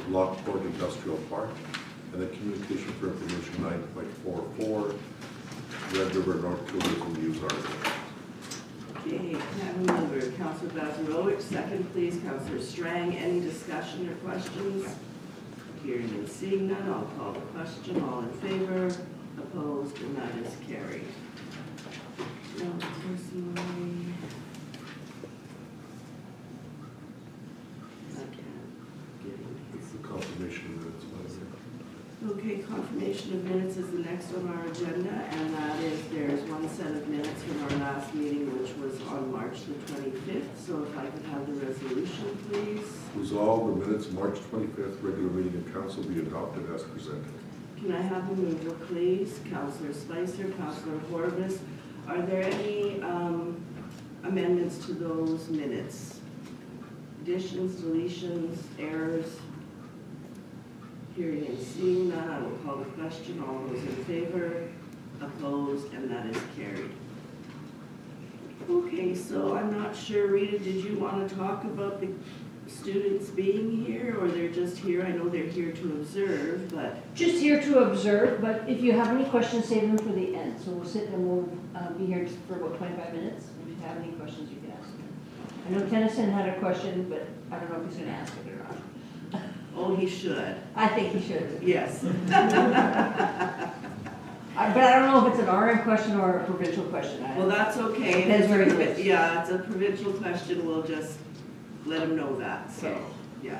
Lockport Industrial Park, and the communication for information 9.44, Red River North Tourism News article. Okay, can I have a mover? Councillor Bazarowicz, second please. Councillor Strang, any discussion or questions? Hearing and seeing none, I'll call the question. All in favor? Opposed? And that is carried. Now, personally, I can't get in It's the confirmation minutes, Madam Mayor. Okay, confirmation of minutes is the next on our agenda, and that is, there's one set of minutes from our last meeting, which was on March the 25th. So if I could have the resolution, please. Resolve the minutes of March 25th regular meeting of council be adopted as presented. Can I have the mover, please? Councillor Spicer, Councillor Horvis. Are there any amendments to those minutes? Additions, deletions, errors? Hearing and seeing none, I will call the question. All those in favor? Opposed? And that is carried. Okay, so I'm not sure, Rita, did you want to talk about the students being here, or they're just here? I know they're here to observe, but... Just here to observe, but if you have any questions, save them for the end. So we'll sit and we'll be here for about 25 minutes. If you have any questions, you can ask them. I know Tennyson had a question, but I don't know if he's going to ask it or not. Oh, he should. I think he should. Yes. But I don't know if it's an RM question or a provincial question. Well, that's okay. Depends where he lives. Yeah, it's a provincial question. We'll just let him know that, so, Okay. yeah.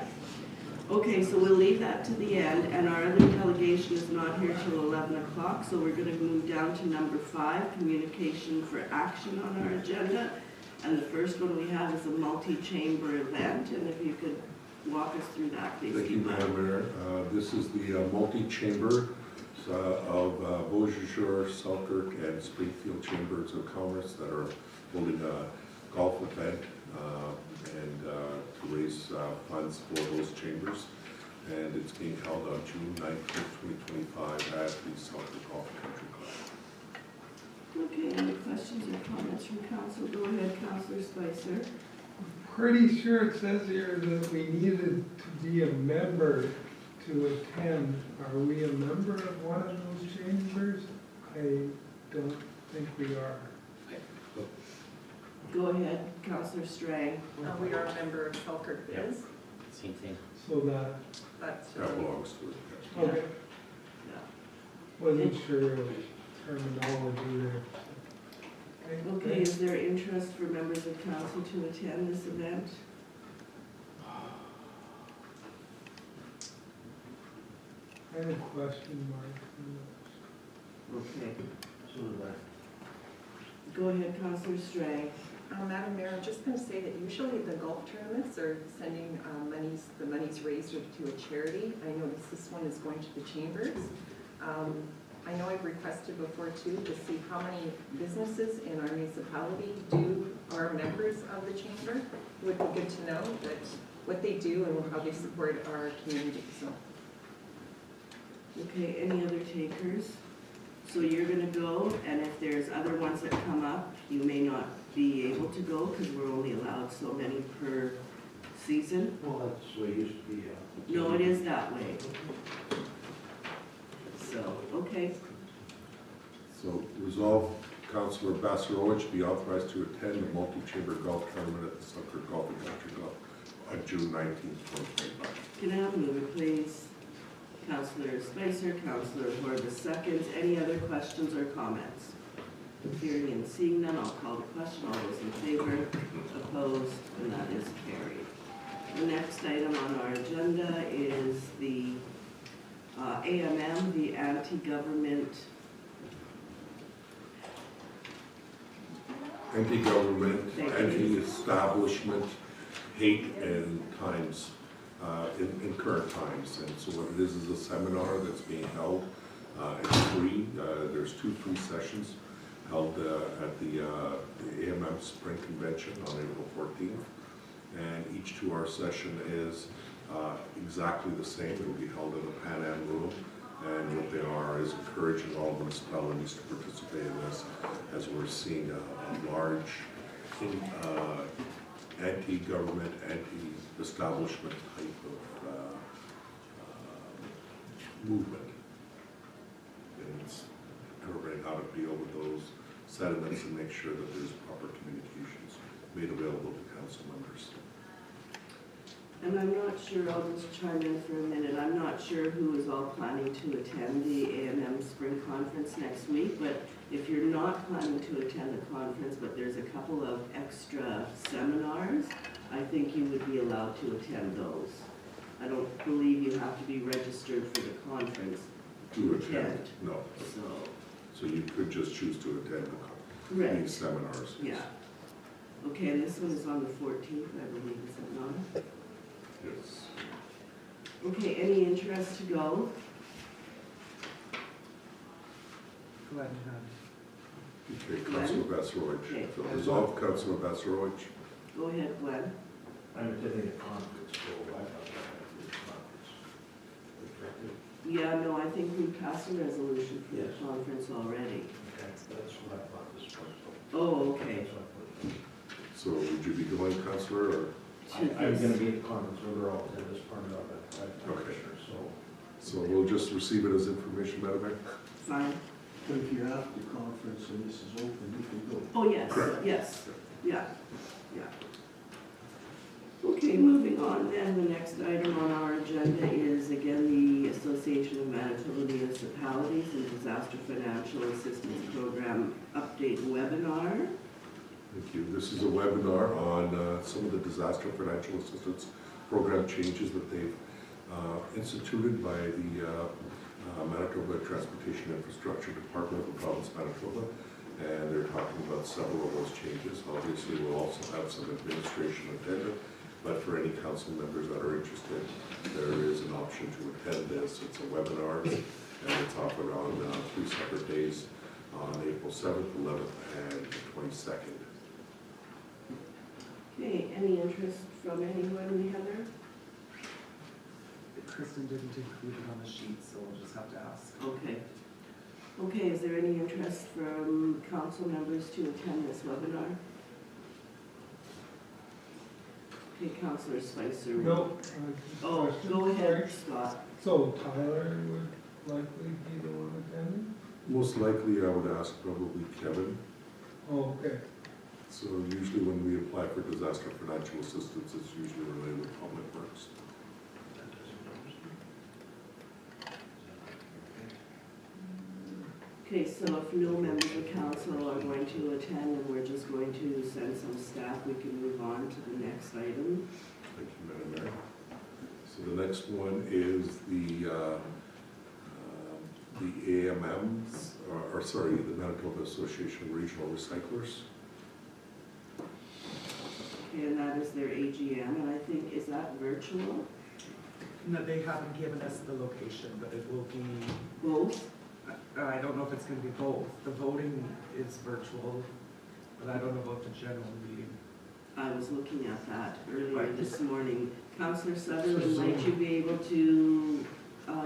Okay, so we'll leave that to the end, and our other delegation is not here till 11 o'clock, so we're gonna move down to number 5, communication for action on our agenda. And the first one we have is a multi-chamber event, and if you could walk us through that, please. Thank you, Madam Mayor. This is the multi-chamber of Beausejour, Selkirk, and Springfield Chambers of Commerce that are holding a golf event and to raise funds for those chambers. And it's being held on June 19th, 2025 at the Selkirk Golf Country Club. Okay, any questions or comments from council? Go ahead, Councillor Spicer. Pretty sure it says here that we needed to be a member to attend. Are we a member of one of those chambers? I don't think we are. Go ahead, Councillor Strang. We are a member of Selkirk Biz, Same thing. So that, but That belongs to it. okay, Yeah. wasn't sure of terminology there. Okay, is there interest for members of council to attend this event? I have a question mark. Okay. Go ahead, Councillor Strang. Madam Mayor, I'm just going to say that usually the golf tournaments are sending the monies raised to a charity. I noticed this one is going to the chambers. I know I've requested before too to see how many businesses in our municipality are members of the chamber. It would be good to know that what they do and how they support our community. So. Okay, any other takers? So you're gonna go, and if there's other ones that come up, you may not be able to go because we're only allowed so many per season. Well, that's what it used to be. No, it is that way. So, okay. So resolve Councillor Basarowicz be authorized to attend the multi-chamber golf tournament at the Selkirk Golf and Country Club on June 19th, 2025. Can I have a mover, please? Councillor Spicer, Councillor Horvis seconds. Any other questions or comments? Hearing and seeing none, I'll call the question. All those in favor, opposed, and that is carried. The next item on our agenda is the AMM, the anti-government anti-establishment hate and times in current times. And so what it is a seminar that's being held. It's free. There's 2 free sessions held at the AMM Spring Convention on April 14th. And each 2-hour session is exactly the same. It will be held in the Pan Am room. And what they are is encouraging all municipalities to participate in this, as we're seeing a large anti-government, anti-establishment type of movement. And it's determining how to deal with those sediments and make sure that there's proper communications made available to council members. And I'm not sure, I'll just chime in for a minute, I'm not sure who is all planning to attend the A&M Spring Conference next week, but if you're not planning to attend the conference, but there's a couple of extra seminars, I think you would be allowed to attend those. I don't believe you have to be registered for the conference To attend, no. so, So you could just choose to attend right, these seminars. yeah. Okay, and this one is on the 14th, I believe, is it not? Yes. Okay, any interest to go? Glenn Okay, Councilor Vassarowicz. Okay. So resolve, Councilor Vassarowicz. Go ahead, Glenn. I'm attending a conference, so I thought that would be a conference. Yeah, no, I think we passed a resolution for the Yes. conference already. Okay, that's what I thought this was. Oh, okay. That's what I put. So would you be going, Councilor, or? I'm gonna be at the conference, whether I'll attend this part or not, I'm not Okay. sure, so. So we'll just receive it as information, Madam Mayor? Fine. But if you're at the conference and this is open, you can go. Oh, yes, Correct. yes, yeah, yeah. Okay, moving on then, the next item on our agenda is again the Association of Manitoba Municipalities and Disaster Financial Assistance Program Update Webinar. Thank you. This is a webinar on some of the disaster financial assistance program changes that they've instituted by the Manitoba Transportation Infrastructure Department of the Province of Manitoba. And they're talking about several of those changes. Obviously, we'll also have some administration attended, but for any council members that are interested, there is an option to attend this. It's a webinar, and it's offered on 3 separate days on April 7th, 11th, and 22nd. Okay, any interest from anyone, Heather? Kristen didn't include it on the sheet, so we'll just have to ask. Okay. Okay, is there any interest from council members to attend this webinar? Okay, Councillor Spicer. No. Oh, question, go ahead, sorry. Scott. So Tyler would likely be the one attending? Most likely, I would ask probably Kevin. Oh, okay. So usually when we apply for disaster financial assistance, it's usually related with public works. That doesn't interest me. Okay, so if no members of council are going to attend and we're just going to send some staff, we can move on to the next item. Thank you, Madam Mayor. So the next one is the AMMs, or sorry, the Manitoba Association of Regional Recyclers. Okay, and that is their AGM, and I think, is that virtual? No, they haven't given us the location, but it will be, Both? I don't know if it's gonna be both. The voting is virtual, but I don't know about the general meeting. I was looking at that earlier Right. this morning. Councillor Sutherland, might you be able to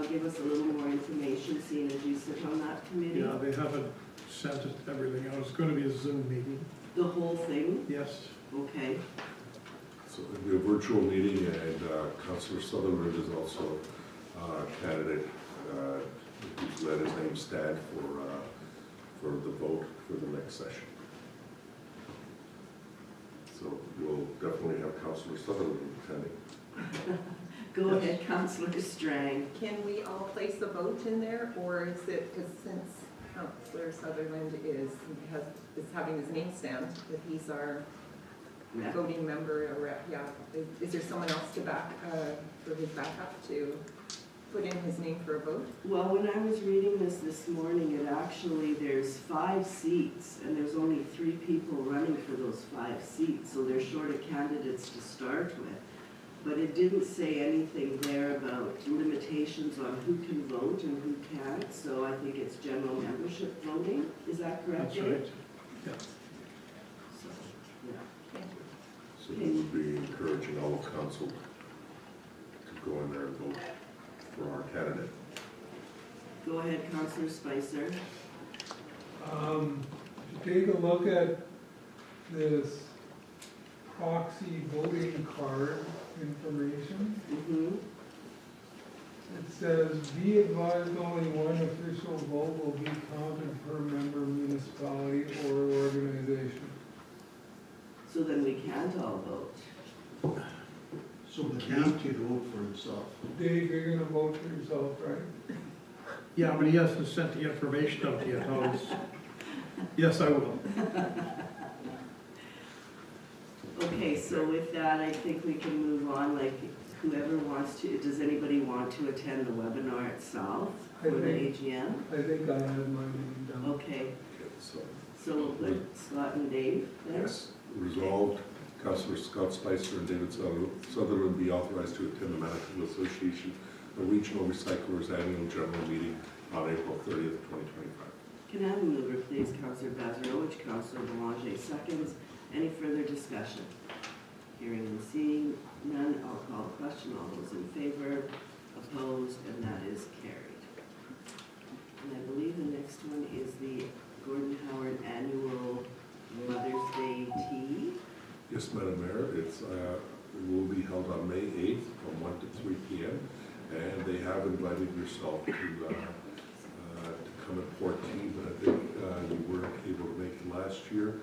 give us a little more information, seeing as you sit on that committee? Yeah, they haven't sent us everything out. It's going to be a Zoom meeting. The whole thing? Yes. Okay, So it'll be a virtual meeting, and Councillor Sutherland is also a candidate who's let his name stand for the vote for the next session. So we'll definitely have Councillor Sutherland attending. go ahead, Councillor Strang. Can we all place a vote in there, or is it, because since Councillor Sutherland is having his name stamped, that he's our Yeah. voting member, or rep, yeah, is there someone else to back, for his backup to put in his name for a vote? Well, when I was reading this morning, it actually, there's 5 seats, and there's only 3 people running for those 5 seats, so they're short of candidates to start with. But it didn't say anything there about limitations on who can vote and who can't, so I think it's general membership voting, is that correct, That's Dave? right. Yeah. So, yeah. So we would be encouraging all of council to go in there and vote for our candidate. Go ahead, Councillor Spicer. If you take a look at this proxy voting card information, Mm-hmm. it says, be advised only one official vote will be counted per member municipality or organization. So then we can't all vote. So the county to vote for himself. Dave, you're gonna vote for yourself, right? Yeah, but he hasn't sent the information out yet, how it's, yes, I will. Okay, so with that, I think we can move on, like, whoever wants to, does anybody want to attend the webinar itself for the AGM? I think I had my name down. Okay, Okay, so, so we'll put Scott and Dave there? yes, resolved, Councillor Scott Spicer and David Sutherland be authorized to attend the Manitoba Association of Regional Recyclers Annual General Meeting on April 30th, 2025. Can I have a mover, please? Councillor Bazarowicz, Councillor Belanger seconds. Any further discussion? Hearing and seeing none, I'll call the question. All those in favor, opposed, and that is carried. And I believe the next one is the Gordon Howard Annual Mother's Day Tea. Yes, Madam Mayor, it will be held on May 8th from 1 to 3 p.m. And they have invited yourself to come and pour tea, but I think you weren't able to make it last year.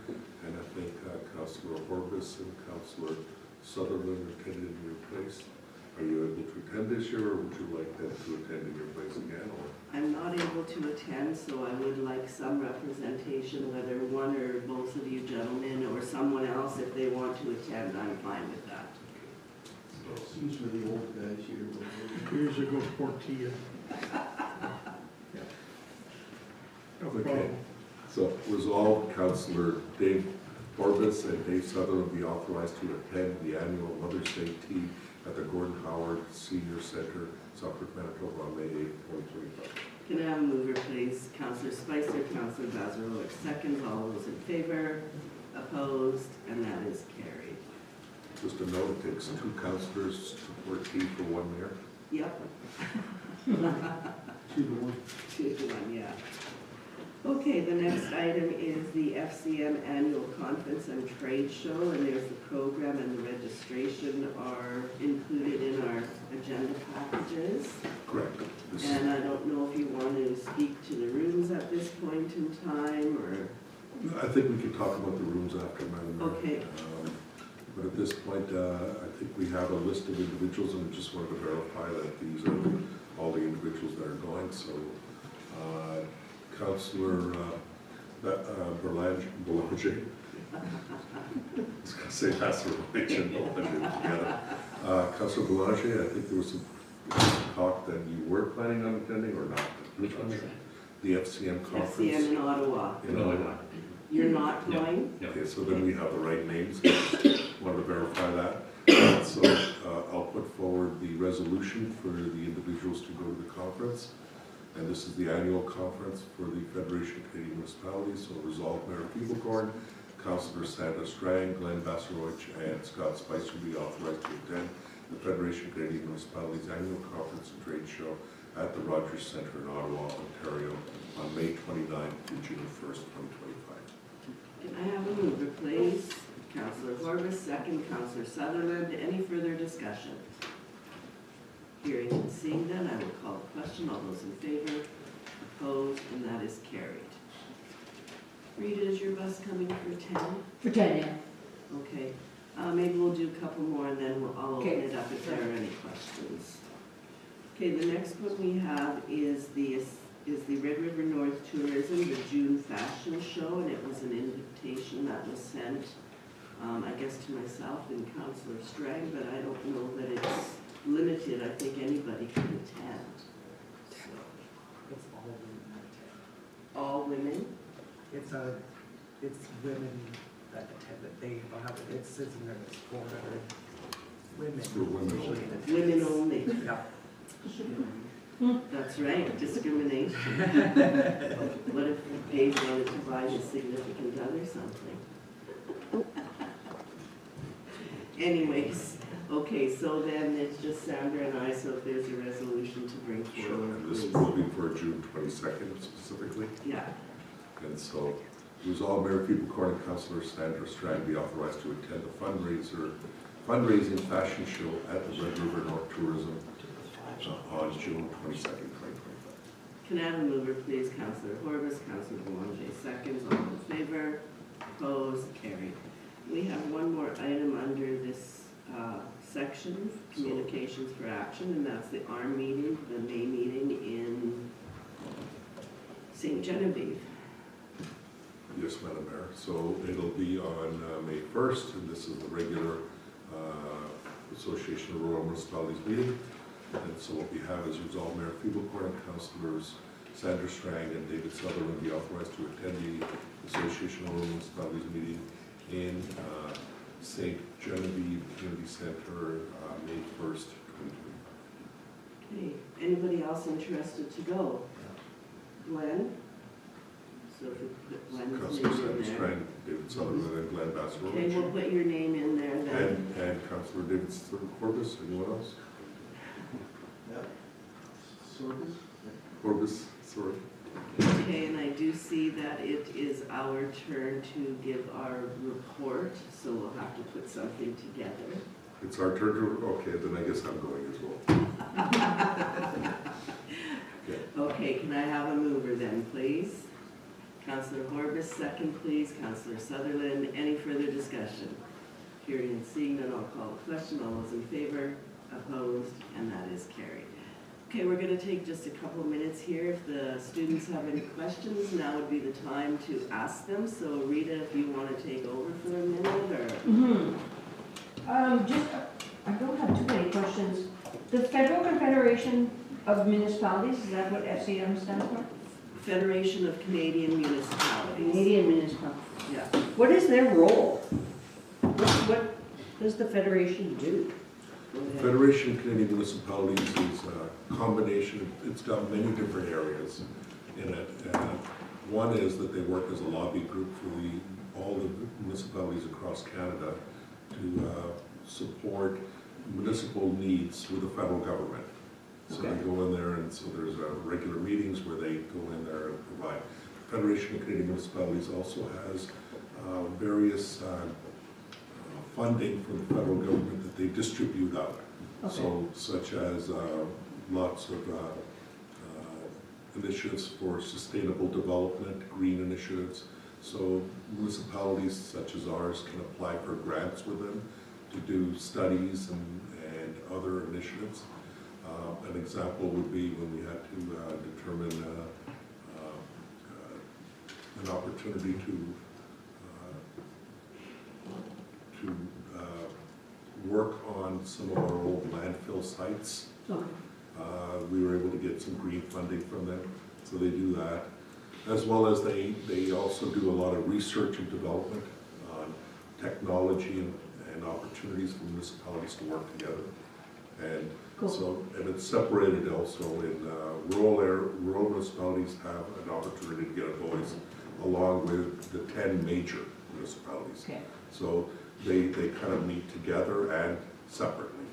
And I think Councillor Horbis and Councillor Sutherland attended in your place. Are you able to attend this year, or would you like them to attend in your place again? Or? I'm not able to attend, so I would like some representation, whether one or both of you gentlemen or someone else, if they want to attend, I'm fine with that. Seems for the old guys here. Here's a go for tea. No Okay. problem. So resolved, Councillor Dave Orbis and Dave Sutherland be authorized to attend the annual Mother's Day Tea at the Gordon Howard Senior Center, Southbrook, Manitoba on May 8th, 2025. Can I have a mover, please? Councillor Spicer, Councillor Bazarowicz seconds. All those in favor, opposed, and that is carried. Just a note, it takes 2 councillors to pour tea for 1 mayor. Yep. 2 to 1. 2 to 1, yeah. Okay, the next item is the FCM Annual Conference and Trade Show, and there's the program and the registration are included in our agenda packages. Correct. This is- And I don't know if you want to speak to the rooms at this point in time, or, I think we can talk about the rooms after, Madam Mayor. okay, But at this point, I think we have a list of individuals, and we just wanted to verify that these are all the individuals that are going. So, Councillor Belanger, I was going to say Pastor Belanger, no, I did it together. Councillor Belanger, I think there was some talk that you were planning on attending or not. Which one is that? The FCM conference. FCM in Ottawa. In Ottawa. You're not No. going? No. Okay, so then we have the right names. Wanted to verify that. So I'll put forward the resolution for the individuals to go to the conference. And this is the annual conference for the Federation of Canadian Municipalities. So resolved, Mayor Feeblecorn, Councillor Sandra Strang, Glenn Basarowicz, and Scott Spicer be authorized to attend the Federation of Canadian Municipalities Annual Conference and Trade Show at the Rogers Centre in Ottawa, Ontario on May 29th to June 1st, 2025. Can I have a mover, please? Councillor Horbis, second. Councillor Sutherland. Any further discussion? Hearing and seeing none, I will call the question. All those in favor, opposed, and that is carried. Rita, is your bus coming for 10? For 10, yeah. Okay. Maybe we'll do a couple more and then I'll open Okay. it up if there are any questions. Okay, the next one we have is the Red River North Tourism, the June Fashion Show, and it was an invitation that was sent, I guess to myself and Councillor Strang, but I don't know that it's limited. I think anybody can attend. So, It's all women that attend. all women? It's women that attend it. They have, it says in there, it's 400 women. For women usually only. in Women attendance. only. Yeah. That's right, discrimination. What if Dave wanted to buy his significant other something? Anyways, okay, so then it's just Sandra and I, so if there's a resolution to bring Sure, forward, and this please. will be for June 22nd specifically. Yeah, And so, resolved, Mayor Feeblecorn and Councillor Sandra Strang be authorized to attend the fundraising fashion show at the Red River North Tourism on June 22nd, 2025. Can I have a mover, please? Councillor Horbis, Councillor Boulanger seconds, all in favor, opposed, carried. We have one more item under this section, communications for action, and that's the ARM meeting, the May meeting in St. Genevieve. Yes, Madam Mayor. So it'll be on May 1st, and this is the regular Association of Rural Municipalities meeting. And so what we have is resolved Mayor Feeblecourt and Councillors Sandra Strang and David Sutherland be authorized to attend the Association of Rural Municipalities meeting in St. Genevieve Community Center, May 1st, 2025. Okay, anybody else interested to go? Glenn? So if we put Glenn's Councillor name Sandra in there. Strang, David Sutherland, and Glenn Okay, Bassarovich. we'll put your name in there then. And Councillor David Corbis, anyone else? Corbis, sorry. Okay, and I do see that it is our turn to give our report, so we'll have to put something together. It's our turn to, okay, then I guess I'm going as well. Okay, can I have a mover then, please? Councillor Horbis, second please. Councillor Sutherland, any further discussion? Hearing and seeing none, I'll call the question. All those in favor, opposed, and that is carried. Okay, we're going to take just a couple of minutes here. If the students have any questions, now would be the time to ask them. So Rita, if you want to take over for a minute, or? I don't have too many questions. The Federal Confederation of Municipalities, is that what FCM stands for? Federation of Canadian Municipalities. Canadian Municipalities. Yeah. What is their role? What does the federation do? Go ahead. Federation of Canadian Municipalities is a combination, it's got many different areas in it. One is that they work as a lobby group for all the municipalities across Canada to support municipal needs with the federal government. So they go in there, and so there's regular meetings where they go in there and provide. Federation of Canadian Municipalities also has various funding from the federal government that they distribute out. Okay. So such as lots of initiatives for sustainable development, green initiatives. So municipalities such as ours can apply for grants with them to do studies and other initiatives. An example would be when we had to determine an opportunity to work on some of our old landfill sites. Okay. We were able to get some green funding from them, so they do that. As well as they also do a lot of research and development on technology and opportunities for municipalities to work together. And Cool. so, and it's separated also in rural municipalities have an opportunity to get a voice along with the 10 major municipalities. Okay. So they kind of meet together and separately.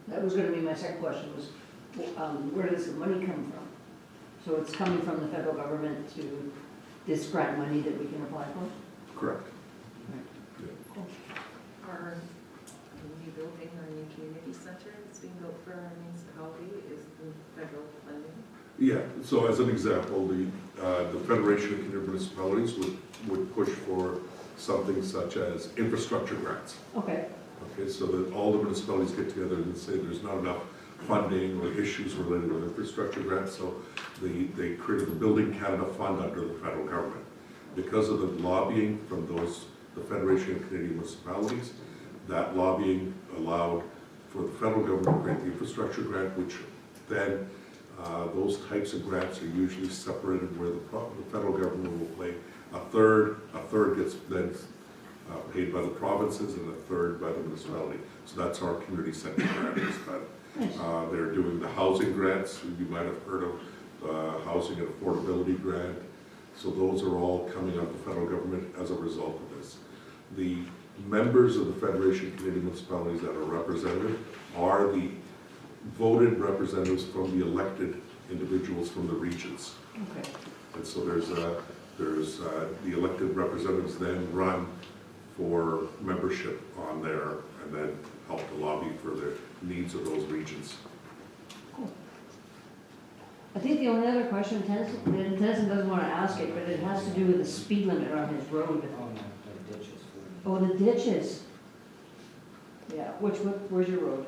That was gonna be my second question, was where does the money come from? So it's coming from the federal government to this grant money that we can apply for? Correct. Our new building, our new community center that's being built for our municipality is the federal funding. Yeah, so as an example, the Federation of Canadian Municipalities would push for something such as infrastructure grants. Okay, Okay, so that all the municipalities get together and say there's not enough funding or issues related with infrastructure grants, so they created the Building Canada Fund under the federal government. Because of the lobbying from the Federation of Canadian Municipalities, that lobbying allowed for the federal government to create the infrastructure grant, which then those types of grants are usually separated where the federal government will pay a third gets then paid by the provinces and a third by the municipality. So that's our community center grant is that. They're doing the housing grants, you might have heard of housing and affordability grant. So those are all coming out of the federal government as a result of this. The members of the Federation of Canadian Municipalities that are represented are the voted representatives from the elected individuals from the regions. okay. And so there's the elected representatives then run for membership on there, and then help to lobby for the needs of those regions. I think the only other question, Tennyson doesn't want to ask it, but it has to do with the speed limit on his road. Oh, the ditches. Yeah, where's your road?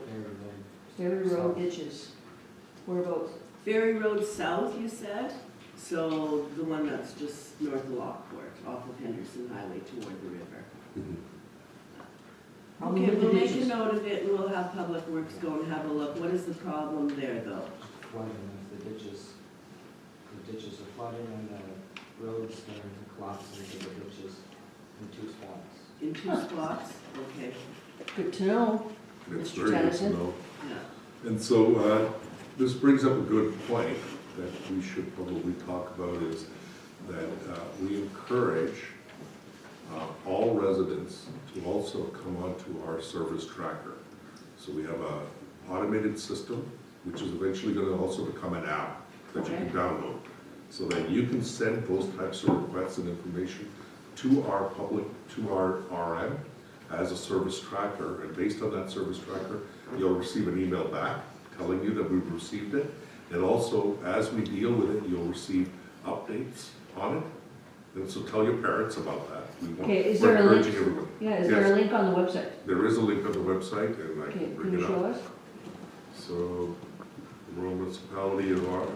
Ferry Road ditches. Whereabouts? Ferry Road South, you said? So the one that's just north of Lockport, off of Henderson Highway toward the river. Problem Okay, with the we'll make a ditches. note of it and we'll have Public Works go and have a look. What is the problem there though? Flooding, if the ditches are flooding and the roads are collapsing into the ditches in 2 spots. In 2 spots? Okay, Good to know. It's Mr. very good to Tennyson? know. yeah. And so, this brings up a good point that we should probably talk about is that we encourage all residents to also come onto our service tracker. So we have a automated system, which is eventually gonna also become an app that you can download. So that you can send those types of requests and information to our RM as a service tracker, and based on that service tracker, you'll receive an email back telling you that we've received it. And also, as we deal with it, you'll receive updates on it. And so tell your parents about that. Okay, is We're there a link? encouraging everyone. Yeah, is there a link on the website? There is a link on the website, and I Okay, can bring can you it show up. us? So, the rural municipality of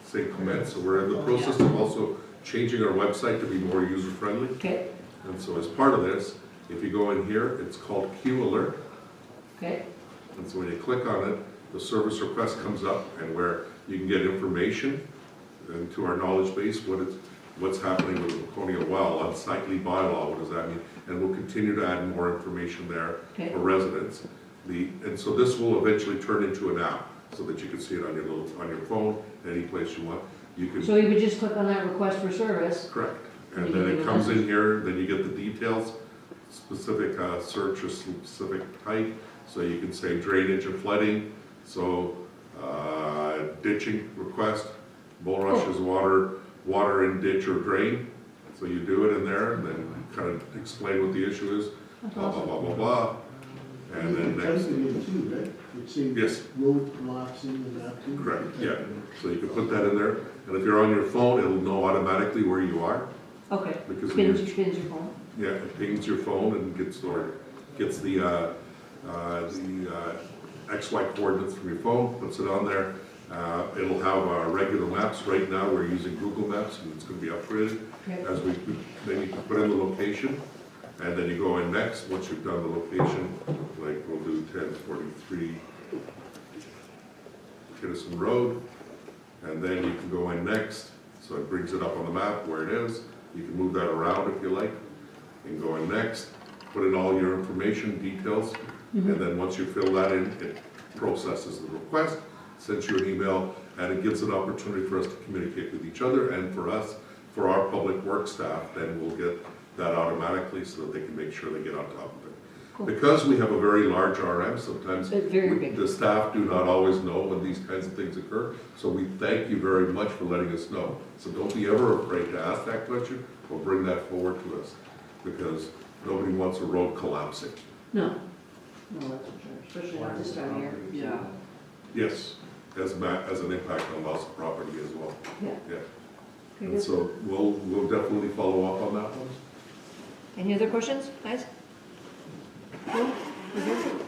St. Clement, so we're in the process of also changing our website to be more user-friendly. Okay, And so as part of this, if you go in here, it's called Q Alert. okay, And so when you click on it, the service request comes up and where you can get information into our knowledge base, what's happening with the Laconia well, unsightly bylaw, what does that mean? And we'll continue to add more information there okay. for residents. And so this will eventually turn into an app so that you can see it on your phone, any place you want. You can, So you would just click on that request for service? correct. And And you then give it a comes in message. here, then you get the details, specific search or specific type. So you can say drainage or flooding, so ditching request, bulrush is water in ditch or drain. So you do it in there and then kind of explain what the issue is, That's blah, blah, awesome. blah, blah, blah. And then next, Too, right? It seems yes, road collapsing and that too. correct, yeah. So you can put that in there. And if you're on your phone, it'll know automatically where you are. Okay, Because spins your phone? yeah, it pings your phone and gets the XY coordinates from your phone, puts it on there. It'll have regular maps. Right now, we're using Google Maps, and it's going to be upgraded. Okay. As then you can put in the location, and then you go in next. Once you've done the location, like we'll do 1043 Kinnison Road, and then you can go in next. So it brings it up on the map where it is. You can move that around if you like, and go in next, put in all your information, details, and then once you fill that in, it processes the request, sends you an email, and it gives an opportunity for us to communicate with each other, and for us, for our public work staff, then we'll get that automatically so that they can make sure they get on top of it. Cool. Because we have a very large RM, sometimes It's very big. the staff do not always know when these kinds of things occur, so we thank you very much for letting us know. So don't be ever afraid to ask that question or bring that forward to us, because nobody wants a road collapsing. No, no, that's for sure, especially not this time of year. Yeah. Yes, as an impact on loss of property as well. Yeah. Yeah, Okay, and good. so we'll definitely follow up on that one. Any other questions, guys? Cool, we're good.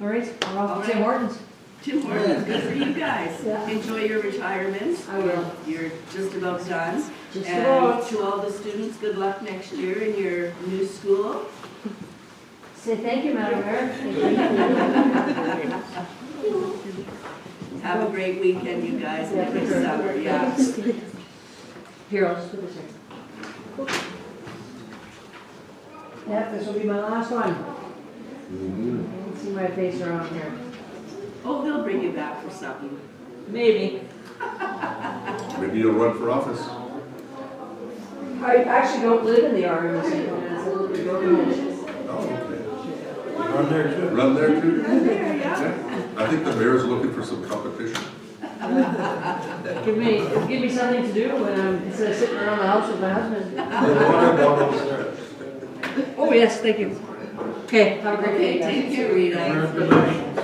All right, we're off All to Tim right. Hortons. Tim Hortons, good for you guys. Yeah. Enjoy your retirement. I will. You're just about done. Just And about. to all the students, good luck next year in your new school. Say thank you, Madam Mayor. Have a great weekend, you guys, and a good summer, yeah. Here, I'll just put this in. Yep, this will be my last one. You can see my face around here. Oh, they'll bring you back for something. Maybe. Maybe you'll run for office. I actually don't live in the RM, it's a little bit broken. Oh, okay. Run there too. Run there too? There, yeah. Yeah. I think the mayor's looking for some competition. Give me something to do when I'm, instead of sitting around the house with my husband. Oh, yes, thank you. Okay, have a great day, Okay, guys. take care, Rita. Congratulations.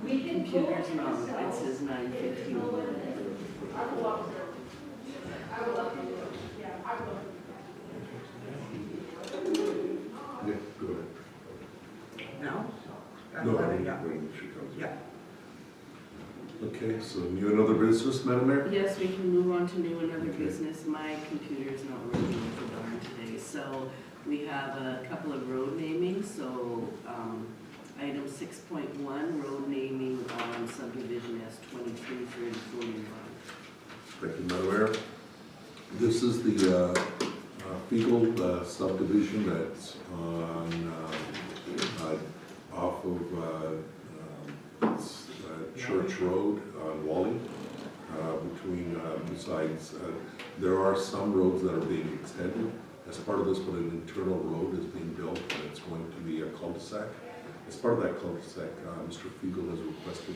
Your computer's not, it says 9:51. Yeah, go ahead. No? No, Let it go. when she comes in. Yeah. Okay, so new and other business, Madam Mayor? Yes, we can move on to new and other Okay. business. My computer's not working for darn today. So we have a couple of road namings, so, item 6.1, road naming on subdivision S 233041. Thank you, Madam Mayor. This is the Fiegel subdivision that's on, off of Church Road on Wally, between, besides, there are some roads that are being extended. As part of this, but an internal road is being built, and it's going to be a cul-de-sac. As part of that cul-de-sac, Mr. Fiegel has requested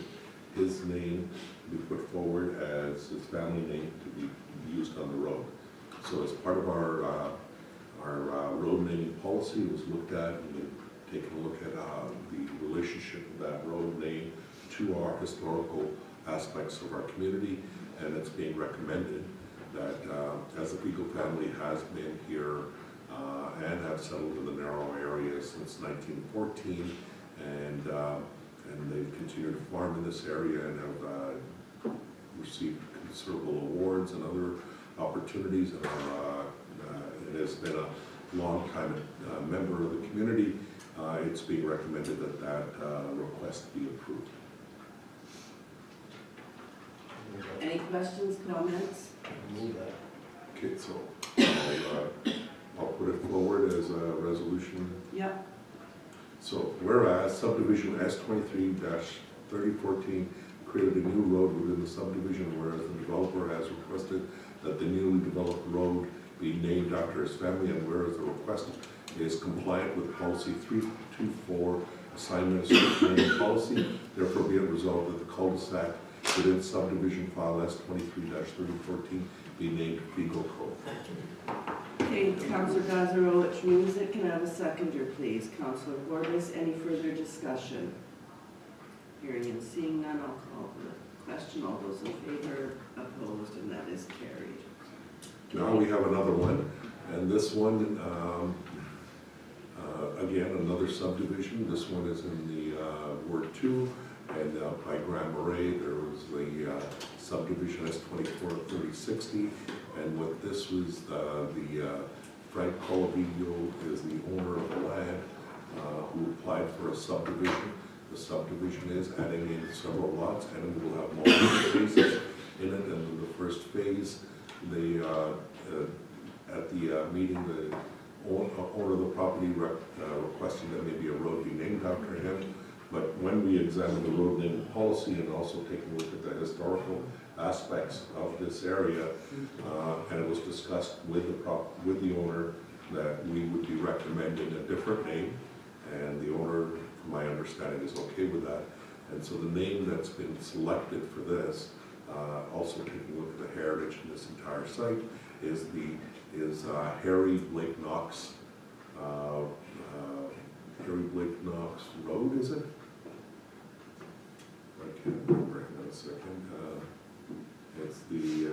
his name to be put forward as his family name to be used on the road. So as part of our road naming policy, it was looked at, and we've taken a look at the relationship of that road name to our historical aspects of our community, and it's being recommended that as the Fiegel family has been here and have settled in the narrow area since 1914, and they've continued to farm in this area and have received considerable awards and other opportunities, and it has been a long time member of the community. It's being recommended that that request be approved. Any questions, comments? Move that. Okay, so I'll put it forward as a resolution. Yep. So whereas subdivision S23-3014 created a new road within the subdivision, whereas the developer has requested that the newly developed road be named after his family, and whereas the request is compliant with policy 324 assignment of street naming policy, therefore be it resolved that the cul-de-sac within subdivision file S23-3014 be named Fiegel Cove. Okay, Councillor Gazarovich moves it. Can I have a seconder, please? Councillor Borges, any further discussion? Hearing and seeing none, I'll call the question. All those in favor, opposed, and that is carried. Now we have another one, and this one, again, another subdivision. This one is in the Ward 2, and by Grand Marais, there was the subdivision S243060, and what this was, Frank Colavillo is the owner of the land who applied for a subdivision. The subdivision is adding in several lots, and it will have multiple phases in it, and in the first phase, they, at the meeting, the owner of the property requesting that maybe a road be named after him. But when we examined the road naming policy and also taking a look at the historical aspects of this area, and it was discussed with the owner that we would be recommending a different name, and the owner, from my understanding, is okay with that. And so the name that's been selected for this, also taking a look at the heritage in this entire site, is Harry Blake Knox. Harry Blake Knox Road, is it? I can't remember. Hang on a second. It's the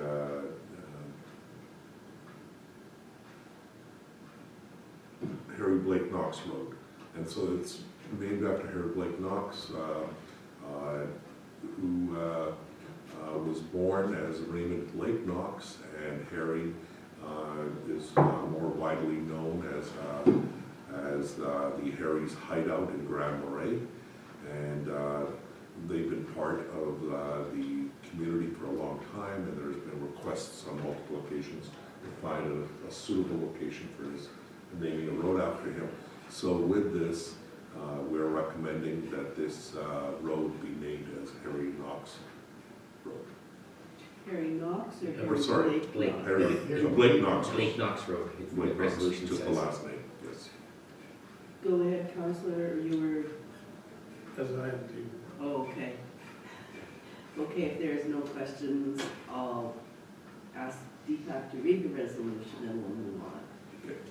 Harry Blake Knox Road, and so it's named after Harry Blake Knox, who was born as Raymond Blake Knox, and Harry is more widely known as the Harry's Hideout in Grand Marais, and they've been part of the community for a long time, and there's been requests on multiple occasions to find a suitable location for his naming a road after him. So with this, we're recommending that this road be named as Harry Knox Road. Harry Knox or Harry Or sorry, Blake? Blake Knox. Blake Knox Road. It's what the Blake Knox, resolution just the says. last name, yes. Go ahead, Councillor, you were, As I am too. oh, okay. Okay, if there is no questions, I'll ask Deepak to read the resolution and we'll move on.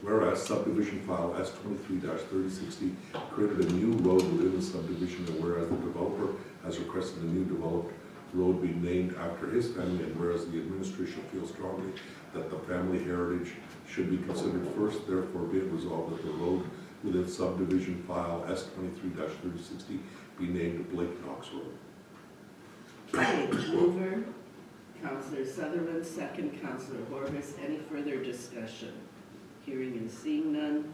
Whereas subdivision file S 23-3060 created a new road within the subdivision, and whereas the developer has requested a new developed road be named after his family, and whereas the administration feels strongly that the family heritage should be considered first, therefore be it resolved that the road within subdivision file S 23-3060 be named Blake Knox Road. Okay, mover, Councillor Sutherland, second, Councillor Horvis. Any further discussion? Hearing and seeing none,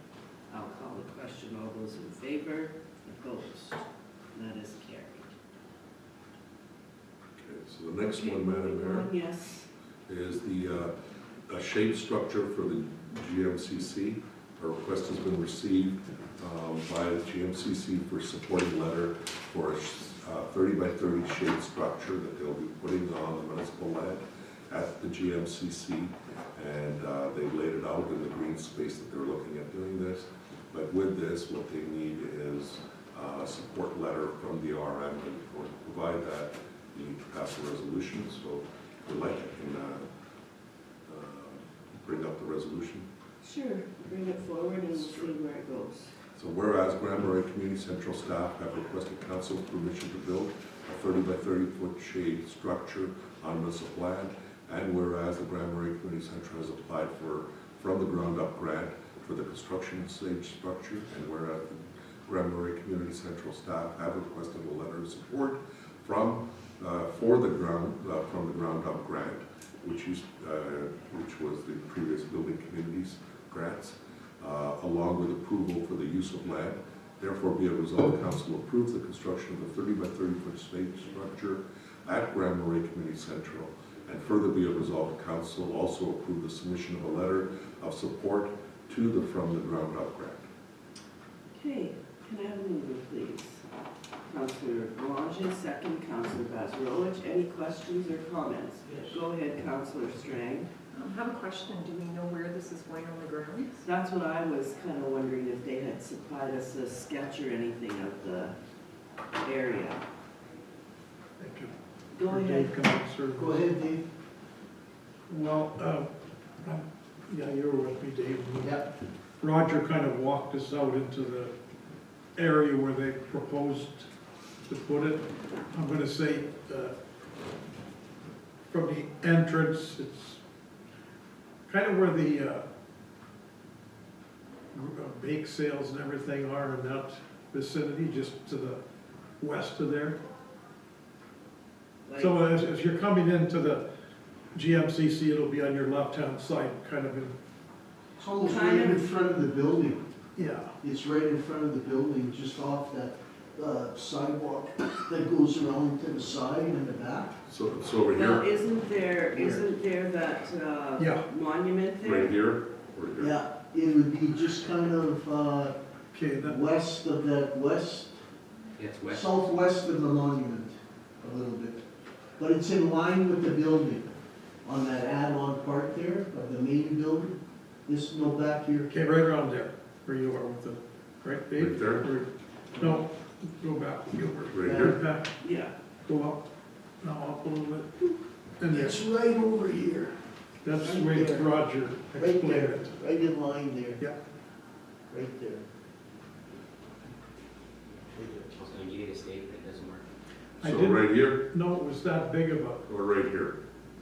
I'll call the question. All those in favor? Opposed? That is carried. Okay, so the next one, Madam Mayor, Yes. is the shade structure for the GMCC. A request has been received by the GMCC for supporting letter for a 30 by 30 shade structure that they'll be putting on the municipal land at the GMCC. And they laid it out in the green space that they're looking at doing this. But with this, what they need is a support letter from the RM, and to provide that, you need to pass a resolution. So if you like, I can bring up the resolution. Sure, bring it forward and we'll see where it goes. So whereas Grand Marais Community Central staff have requested council permission to build a 30 by 30 foot shade structure on municipal land, and whereas the Grand Marais Community Central has applied from the ground up grant for the construction of shade structure, and whereas the Grand Marais Community Central staff have requested a letter of support from the ground up grant, which was the previous building communities grants, along with approval for the use of land. Therefore, be it resolved, council approves the construction of a 30 by 30 foot shade structure at Grand Marais Community Central. And further be it resolved, council also approve the submission of a letter of support to the From the Ground Up grant. Okay, can I have a mover, please? Councillor Boulanger, second, Councillor Vazrowicz. Any questions or comments? Yes. Go ahead, Councillor Strang. I have a question. Do we know where this is going on the ground? That's what I was kind of wondering, if they had supplied us a sketch or anything of the area. Thank you. Go ahead. Dave, come on, sir. Go ahead, Dave. Well, yeah, you were with me, Dave. Yep. Roger kind of walked us out into the area where they proposed to put it. I'm gonna say, from the entrance, it's kind of where the bake sales and everything are in that vicinity, just to the west of there. So as you're coming into the GMCC, it'll be on your left-hand side, kind of in, It's almost right in front of the building. yeah. It's right in front of the building, just off that sidewalk that goes around to the side and the back. So it's over Well, here, isn't there that Yeah. monument there? right here, or here. Yeah, it would be just kind of Okay, that, west of that, Yes, west. southwest of the monument, a little bit. But it's in line with the building, on that add-on part there, of the main building. This, no, back here. okay, right around there, where you are with the, right, Dave? Right there? Or- No, go back, Gilbert. Right here? Back, Yeah. go up, now up a little bit. And It's there, right over here, that's the way Roger right explained there, it. right in line there. Yeah. Right there. I was gonna give you a statement, it doesn't work. I So didn't- right here, No, it was that big of a or right here?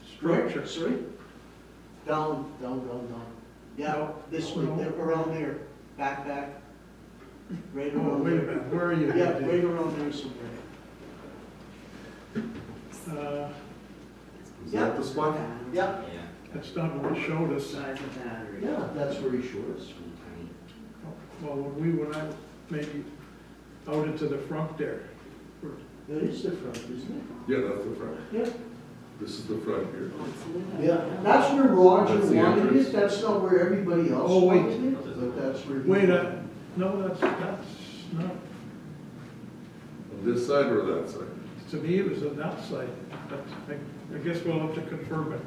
structure. Sorry? Down. Yeah, No, this way, no. there, around there, back, right Oh, around wait a there. minute, where are you? Yeah, Dave? right around there somewhere. Is that the spot? Yeah, Yeah. That's not what he showed us. Size of battery. yeah, that's where he showed us. Tiny. Well, when I maybe out into the front there. That is the front, isn't it? Yeah, that's the front. Yeah. This is the front here. Oh, it's in the- Yeah, that's where Roger That's the wanted entrance. it, that's not where everybody else Oh, wait. wanted it, but that's where he. Wait, wanted it. no, that's not, On this side or that side? to me, it was on that side. I guess we'll have to confirm it.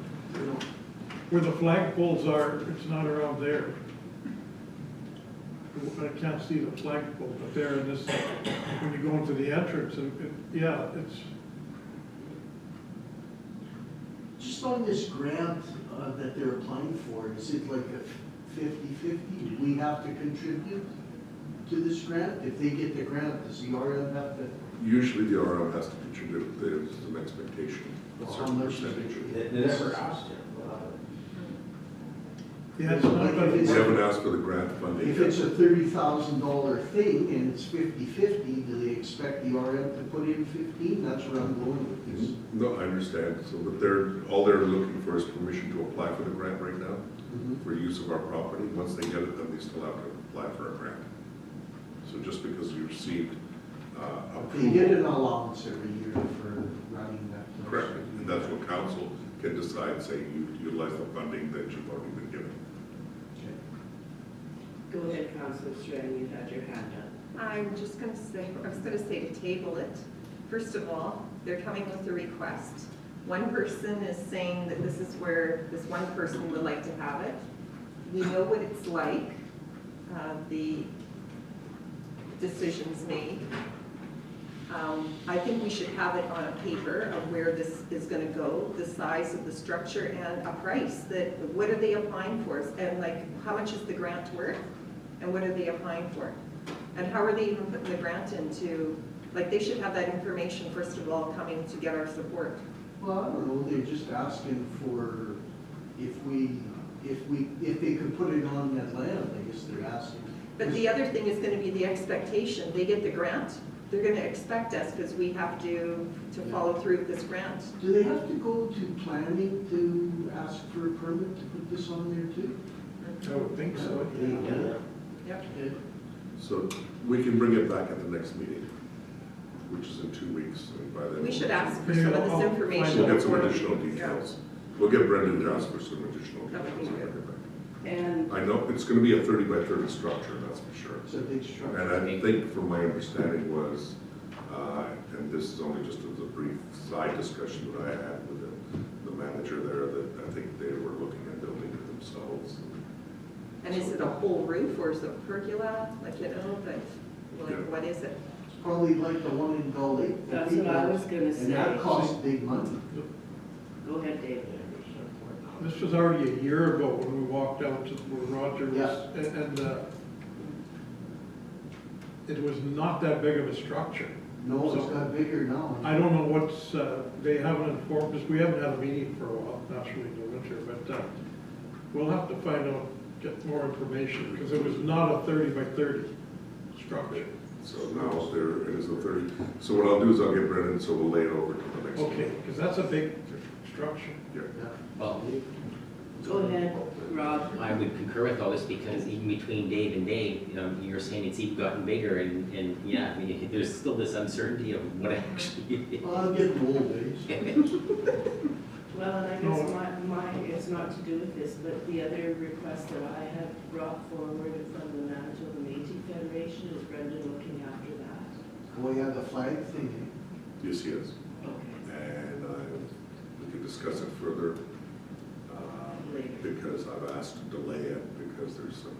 Where the flagpoles are, it's not around there. I can't see the flagpole, but there in this, when you go into the entrance, yeah, it's, on this grant that they're applying for, is it like a 50-50? Do we have to contribute to this grant? If they get the grant, does the RM have to? Usually the RM has to contribute, there's an expectation, a How certain much is percentage. it? They never asked him. Yeah, it's not Like gonna if We be- it's- haven't asked for the grant funding If yet. it's a $30,000 thing and it's 50-50, do they expect the RM to put in 15? That's where I'm going with this. No, I understand, so, but all they're looking for is permission to apply for the grant right now, for use of our property. Once they get it, then they still have to apply for a grant. So just because you received They get approval, an allowance every year for running that. correct, and that's what council can decide, say you utilize the funding that you've already been given. Go ahead, Councilor Strang, you had your hand up. I'm just gonna say, I was gonna say to table it. First of all, they're coming with a request. One person is saying that this is where this one person would like to have it. We know what it's like, the decisions made. I think we should have it on a paper of where this is gonna go, the size of the structure and a price, that, what are they applying for? And like, how much is the grant worth? And what are they applying for? And how are they even putting the grant into, like, they should have that information, first of all, coming to get our support. Well, I don't know, they're just asking for if they could put it on that land, I guess they're asking. But the other thing is gonna be the expectation. They get the grant, they're gonna expect us, because we have to follow through with this grant. Do they have to go to planning to ask for a permit to put this on there too? I would think so. Yep. So we can bring it back at the next meeting, which is in 2 weeks, and by then. We should ask for some of this information. We'll get some before we- additional details. We'll get Brendan to ask for some additional That would be details. good. And I know it's gonna be a 30 by 30 structure, that's for sure. It's a big structure. And I think from my understanding was, and this is only just as a brief side discussion that I had with the manager there, that I think they were looking at building it themselves. And is it a whole roof, or is it pergola, like, but, Yeah. like, what is it? It's probably like the one in Gull Lake. that's what I was gonna And that say. costs big money. Go ahead, David. This was already a year ago when we walked out to where Roger was, Yeah. and it was not that big of a structure. No, it's got bigger now. I don't know what's, they haven't informed us, we haven't had a meeting for a while, naturally in the winter, but we'll have to find out, get more information, because it was not a 30 by 30 structure. So now it is a 30. So what I'll do is I'll get Brendan, so we'll lay it over to the next. Okay, meeting. because that's a big structure. Yeah. Well, Go ahead, Rob. I would concur with all this because even between Dave and Dave, you know, you're saying it's even gotten bigger and yeah, I mean, there's still this uncertainty of what actually is. Well, I'm getting old, eh? Well, and I guess my, it's not to do with this, but the other request that I had brought forward from the Manitoba Métis Federation, is Brendan looking after that? Oh, yeah, the flag thing. Yes, he is. Okay. And we can discuss it further. Later. Because I've asked to delay it because there's some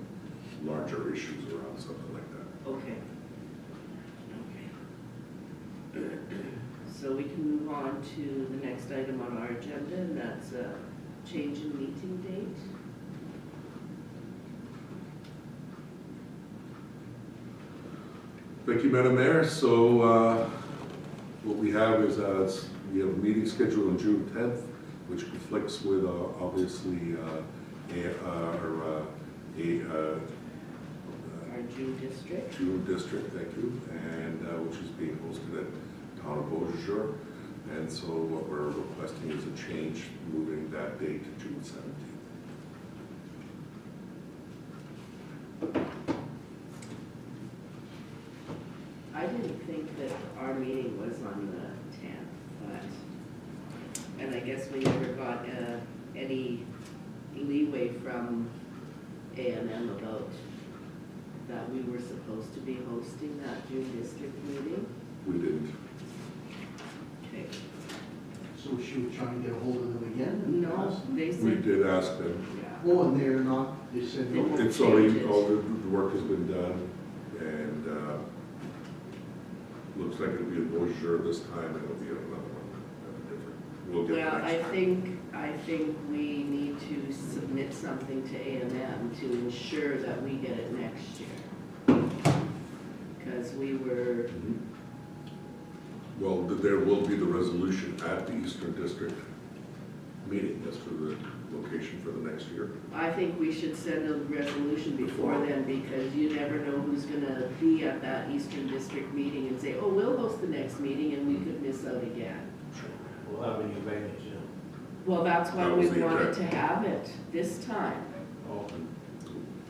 larger issues around something like that. Okay. Okay. So we can move on to the next item on our agenda, and that's a change in meeting date. Thank you, Madam Mayor. So what we have is we have a meeting scheduled on June 10th, which conflicts with obviously Our June district. June district, thank you, and which is being hosted at Town of Beausejour. And so what we're requesting is a change, moving that date to June 17th. I didn't think that our meeting was on the 10th, but, and I guess we never got any leeway from A&M about that we were supposed to be hosting that June district meeting. We didn't. Okay. So should we try and get a hold of them again? and No, ask them? they We said, did ask them. yeah. Oh, and they're not, they said They no. won't. It's already, Changes. all the work has been done, and looks like it'll be in Beausejour this time, and it'll be another one, different. We'll get Well, the I next time. think I think we need to submit something to A&M to ensure that we get it next year. Because we were, Well, there will be the resolution at the Eastern District meeting as to the location for the next year. I think we should send a resolution before then, because you never know who's gonna be at that Eastern District meeting and say, oh, we'll host the next meeting, and we could miss out again. We'll have a new venue, too. Well, that's why That we was the wanted intent. to have it this time. Oh,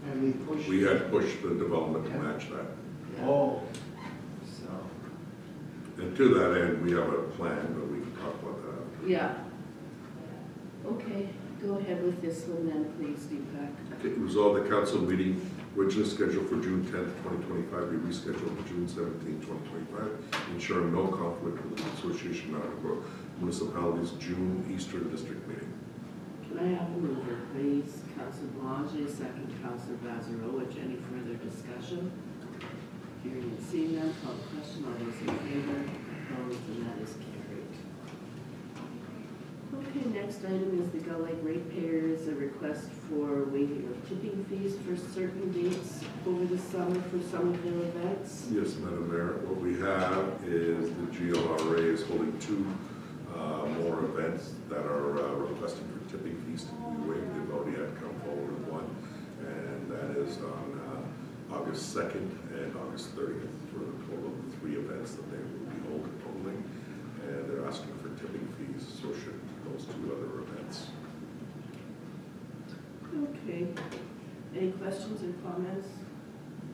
And we push. We had pushed the development to match that. Oh, so, And to that end, we have a plan, but we can talk about that. Yeah. Okay, go ahead with this one then, please, Deepak. Okay, resolve the council meeting originally scheduled for June 10th, 2025, be rescheduled to June 17th, 2025, ensuring no conflict with the Association of Manitoba Municipalities June Eastern District meeting. Can I have a mover, please? Councillor Belanger, second Councillor Vazzarowitch. Any further discussion? Hearing and seeing none, call the question. All those in favor, opposed, and that is carried. Okay, next item is the Gull Lake ratepayers, a request for waiving of tipping fees for certain dates over the summer for some of their events. Yes, Madam Mayor, what we have is the GLRA is holding two more events that are requesting for tipping fees to be waived. They've already had come forward with one, and that is on August 2nd and August 30th for the total of the three events that they will be holding. And they're asking for tipping fees associated with those two other events. Okay. Any questions or comments?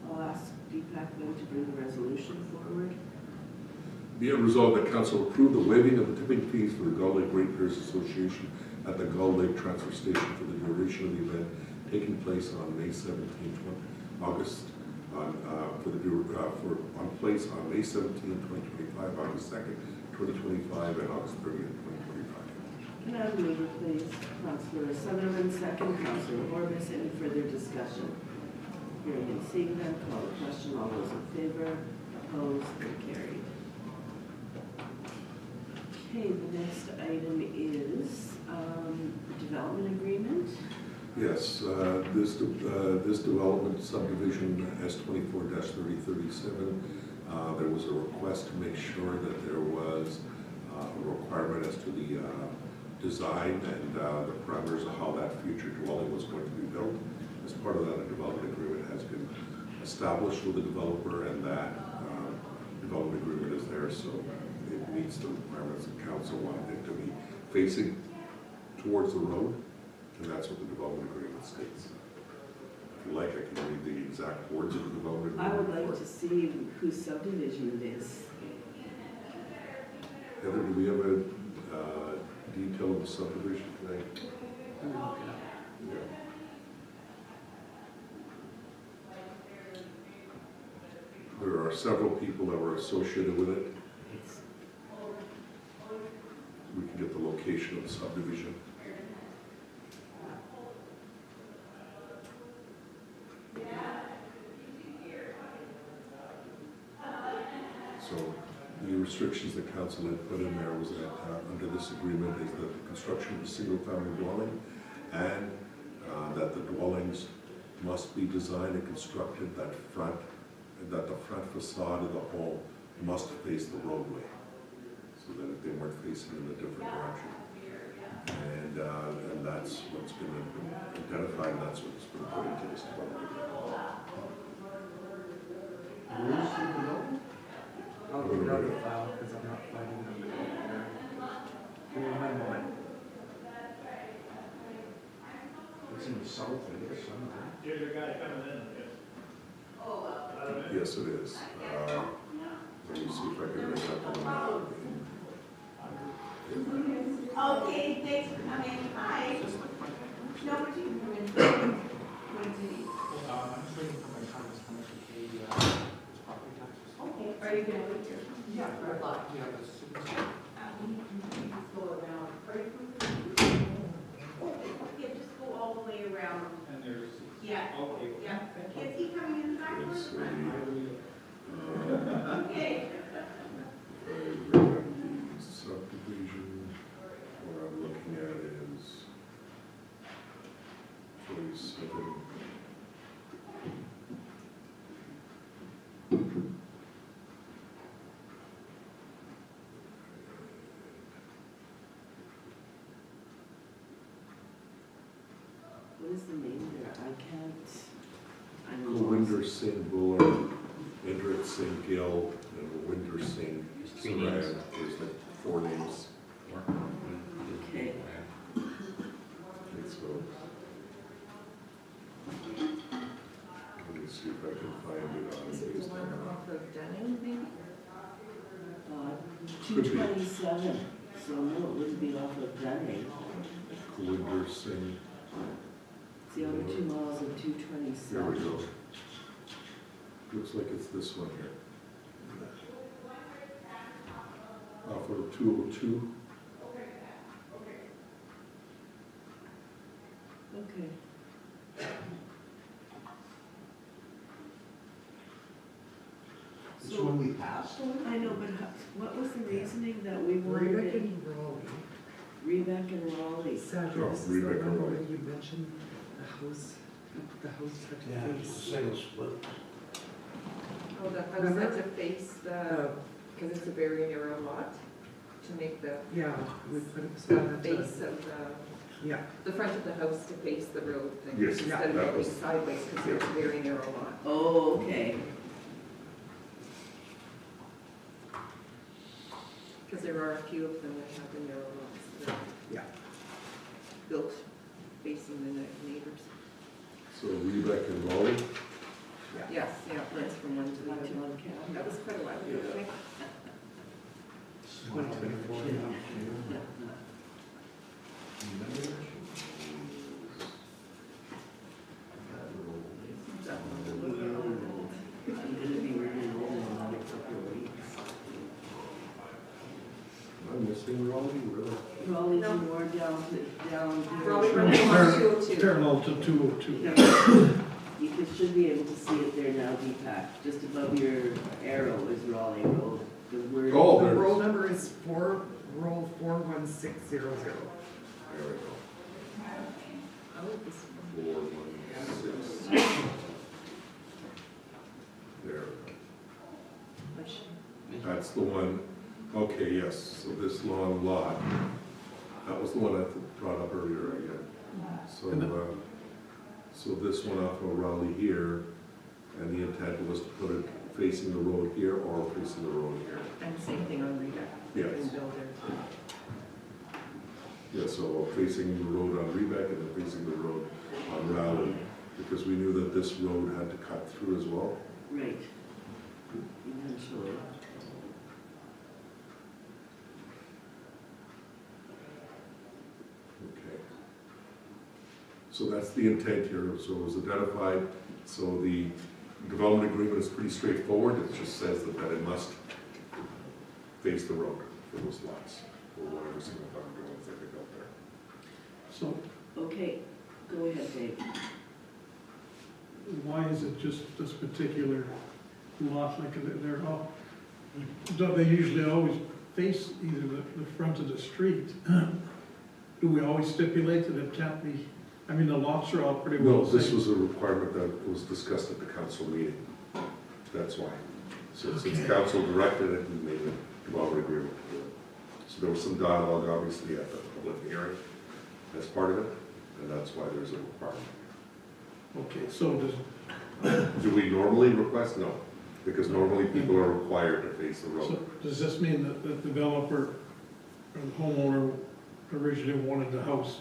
I'll ask Deepak then to bring the resolution forward. Be it resolved that council approve the waiving of the tipping fees for the Gull Lake Ratepayers Association at the Gull Lake Transfer Station for the duration of the event taking place on May 17th, August, on place on May 17th, 2025, August 2nd, 2025, and August 30th, 2025. Can I have a mover, please? Councillor Sutherland, second. Councillor Orbis. Any further discussion? Hearing and seeing none, call the question. All those in favor, opposed, and carried. Okay, the next item is development agreement. Yes, this development subdivision S24-3037, there was a request to make sure that there was a requirement as to the design and the parameters of how that future dwelling was going to be built. As part of that, a development agreement has been established with the developer, and that development agreement is there, so it meets the requirements of council wanted it to be facing towards the road. And that's what the development agreement states. If you like, I can read the exact words of the development I agreement. would like to see whose subdivision it is. Heather, do we have a detail of the subdivision today? Yeah. There are several people that were associated with it. We can get the location of the subdivision. So the restrictions the council had put in there was that under this agreement is that the construction of a single-family dwelling and that the dwellings must be designed and constructed that the front facade of the home must face the roadway, so that they weren't facing in a different direction. And that's what's been identified, and that's what's been put into this development. where's the development? I'll look it up in the file, because I'm not finding them. Give me one moment. It's in the south, I guess, somewhere. Yes, it is. Let me see if I can make that one. Okay, thanks for coming. Hi. No, what do you doing? What do you need? I'm just waiting for my comments to come in the property taxes. Okay, are you gonna wait here? Yeah, For a lot. yeah, that's super. Just go around. Yeah, just go all the way around. And there's. Yeah. Okay. Yeah. Is he coming in the back or the front? Okay. Subdivision, what I'm looking at is Kawinder Singh Buller, Indrit Singh Gill, and Winder Singh There's 3 names. Saran. There's like 4 names. Okay. Let's go. Let me see if I can find it on Is it the Facebook. one off of Dunning, maybe? Could be. 227, so no, it wouldn't be off of Dunning. Kawinder Singh, It's the other 2 miles of there we 227. go. Looks like it's this one here. Off of 202. Okay. It's when we passed on it? I know, but what was the reasoning that we wanted Rebecca it? and Raleigh. Rebec and Raleigh. Sandra, Oh, this is the Rebecca one Raleigh. where you mentioned the house Yeah, had it's to a face. single split. Oh, the house Remember? had to face the, because it's a very narrow lot, to make the Yeah, we put it so that, face of yeah, the front of the house to face the road. like, Yes, Instead of that going was- sideways, because it's a very narrow lot. Oh, okay. Because there are a few of them that have the narrow lots that yeah. built facing the neighbors. So Rebec and Raleigh. Yes, yeah, runs from one to the Not other. on camera. That was quite a while ago, I think. 2024. I'm gonna be really old in another couple of weeks. Am I missing Raleigh, really? Raleigh's No. more down. Raleigh runs from 202. Parallel to 202. You should be able to see it there now, Deepak. Just above your arrow is Raleigh Road. The word. Oh, The there it roll is. number is roll 41600. There we go. Oh, this 416. There we go. one. That's the one, okay, yes, so this long lot, that was the one I brought up earlier again. So this one off of Raleigh here, and the intent was to put it facing the road here or facing the road here. And same thing on Rita. They Yes. can build there. Yeah, so facing the road on Rebec and then facing the road on Raleigh, because we knew that this road had to cut through as well. Right. Eventually. Okay. So that's the intent here, so it was identified, so the development agreement is pretty straightforward, it just says that it must face the road for those lots, or whatever single family dwellings that they built there. So Okay, go ahead, Dave. why is it just this particular lot, like they're all, don't they usually always face either the front of the street? Do we always stipulate that it can't be, I mean, the lots are all pretty well No, the this same. was a requirement that was discussed at the council meeting, that's why. So since Okay. council directed it, we made a development agreement. So there was some dialogue, obviously, at the public hearing as part of it, and that's why there's a requirement. Okay, so does, Do we normally request? No, because normally people are required to face the so road. does this mean that the developer or the homeowner originally wanted the house,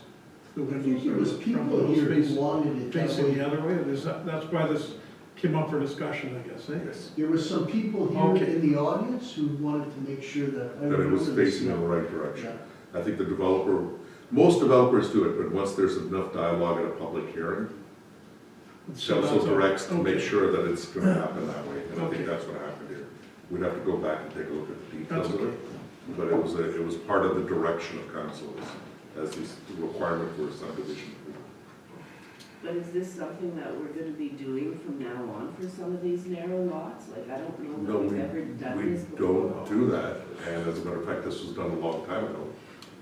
the I windows think there or was the front people of the here space who wanted it that facing the way. other way? Is that, that's why this came up for discussion, I guess, eh? Yes, There were some people here Okay. in the audience who wanted to make sure that. I that it was remember this facing in the now. right direction. Yeah. I think the developer, most developers do it, but once there's enough dialogue at a public hearing, So council that's all- directs to make okay. sure that it's gonna happen that way, and I Okay. think that's what happened here. We'd have to go back and take a look at the details That's of it, but it was part of the direction of council as this requirement for a subdivision. But is this something that we're gonna be doing from now on for some of these narrow lots? Like, I don't know No, that we've ever done we this before. don't do that, and as a matter of fact, this was done a long time ago,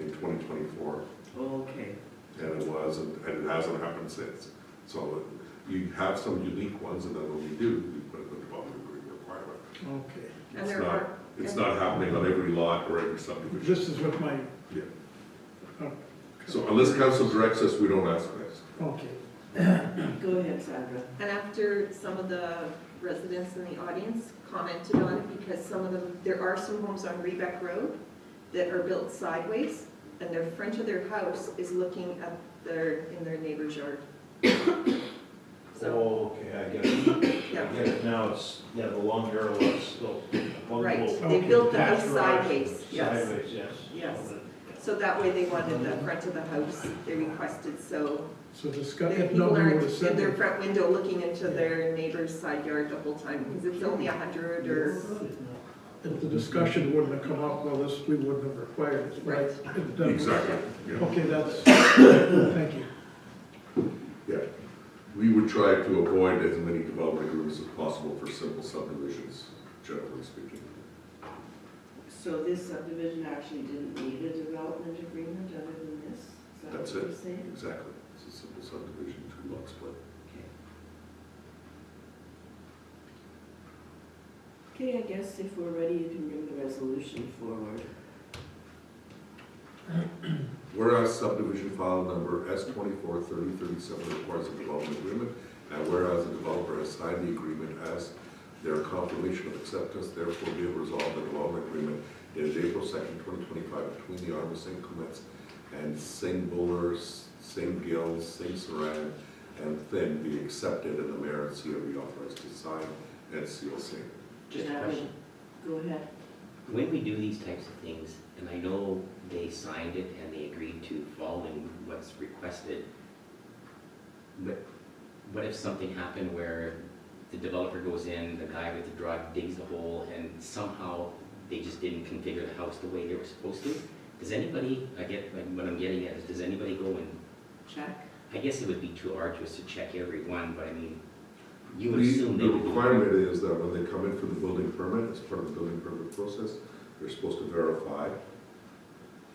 in 2024, Okay, and it was, and it hasn't happened since. So you have some unique ones, and then when we do, we put in the development agreement requirement. Okay, And It's there not, are, it's not happening on every lot or every subdivision. this is what my, Yeah. oh, So unless council directs us, we don't ask this. okay. Go ahead, Sandra. And after some of the residents in the audience commented on it, because some of them, there are some homes on Rebec Road that are built sideways, and their front of their house is looking at in their neighbor's yard. So, Oh, okay, I get it. yeah, I get it now, it's, yeah, the long arrow is still. right, bungalow. they built the house Detached garage. sideways, yes. Sideways, yes. Yes. So that way they wanted the front of the house, they requested, so So discuss, their if people nobody would aren't have in said their it. front window looking into their neighbor's side yard the whole time, because it's only 100 or, If the discussion wouldn't have come up, well, this, we wouldn't have required it. Right. It doesn't- Exactly, yeah. Okay, that's, thank you. Yeah, we would try to avoid as many development agreements as possible for simple subdivisions, generally speaking. So this subdivision actually didn't need a development agreement other than this? Is that That's what it, you're saying? exactly. It's a simple subdivision, 2-lot split. Okay, I guess if we're ready, you can bring the resolution forward. Whereas subdivision file number S243037 requires a development agreement, and whereas the developer has signed the agreement as their confirmation of acceptance, therefore be it resolved the development agreement dated April 2nd, 2025 between the Arm of St. Clements and Singh Bullers, Singh Gills, Singh Saran, and Thin be accepted, and the mayor and CEO be authorized to sign and seal same. Just a Yeah, question. Go ahead. When we do these types of things, and I know they signed it and they agreed to following what's requested, but what if something happened where the developer goes in, the guy with the drug digs a hole, and somehow they just didn't configure the house the way they were supposed to? Does anybody, I get, like, what I'm getting at is, does anybody go and, Check. I guess it would be too arduous to check every one, but I mean, you would The assume they would be. requirement is that when they come in for the building permit, as part of the building permit process, they're supposed to verify